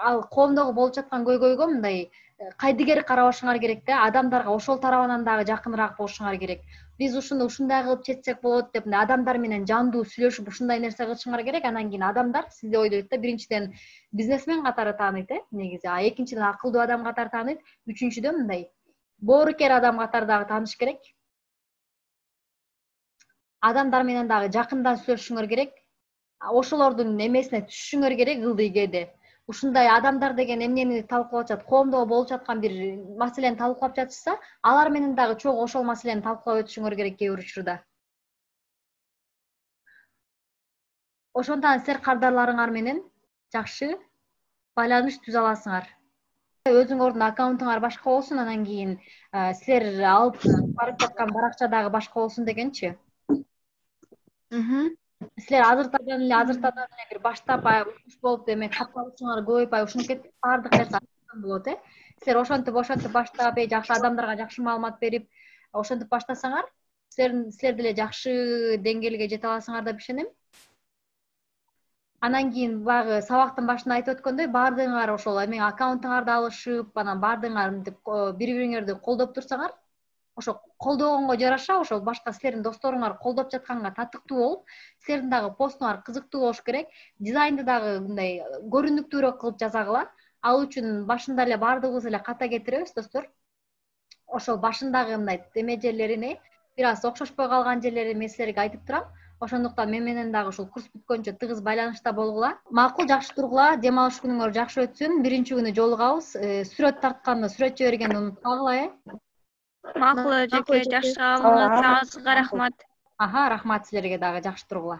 Speaker 2: Ал коомдогу болуп жаткан көйгөйгө мындай кайдыгер карабашыңар керек да, адамдарга ошол тарабынан дагы жакыныраак болушуңар керек. Биз ушундай кылып четсек болот деп, адамдар менен жандуу сүйлөшүп, ушундай нерсе кылышыңар керек. Андан кийин адамдар сизди ойлойт да, биринчиден бизнесмен катары тааныйт, негизи, экинчиден акылдуу адам катары тааныйт, үчүнчүдөн мындай боорукер адам катары дагы тааныш керек. Адамдар менен дагы жакындан сүйлөшүшүңөр керек. Ошолордун эмесине түшүшүңөр керек, ылдыйгеде. Ушундай адамдар деген эмнени талкуулап жатат, коомдо болуп жаткан бир маселени талкуулап жатышса, алар менен дагы чогуу ошол маселени талкуулап өтүшүңөр керек кээ бир учурда. Ошондон силер кардарларыңар менен жакшы байланыш түзө аласыңар. Өзүңөрдүн аккаунтуңар башка болсун, андан кийин силер алып барып жаткан баракчадагы башка болсун дегенчи. Силер азыртадан эле бир баштап уш болуп эме катталышыңар көбөйүп, ушинтип кетип баардык нерсе болот, Силер ошентип баштап, жакшы адамдарга жакшы маалымат берип, ошентип баштасаңар, силер деле жакшы деңгээлге жете аласыңар деп ишенем. Анан кийин баягы сабактын башында айтып өткөндөй, баардыгыңар ошол эме аккаунтуңарды алышып, анан баардыгыңар бири-бириңерди колдоп турсаңар, ошо колдогонго жараша, ошол башка силердин досторуңар колдоп жатканга татыктуу болуп, силердин дагы постуңар кызыктуу болуш керек. Дизайнды дагы мындай көрүнүктүүрөөк кылып жазагыла. Ал үчүн башында эле баардыгыбыз эле ката кетиребиз, достор. ошол башындагы мындай эме жерлерини бир аз окшошпой калган жерлерин мен силерге айтып турам. Ошондуктан мен менен дагы ушул курс бүткөнчө тыгыз байланышта болгула. Макул, жакшы тургула. Дем алыш күнүңөр жакшы өтсүн. Биринчи күнү жолугабыз. Сүрөт тартканды, сүрөт жибергенди унутпагыла,
Speaker 6: Макул эжеке, жакшы кабыл алып, сага рахмат.
Speaker 2: Аха, рахмат силерге дагы, жакшы тургула.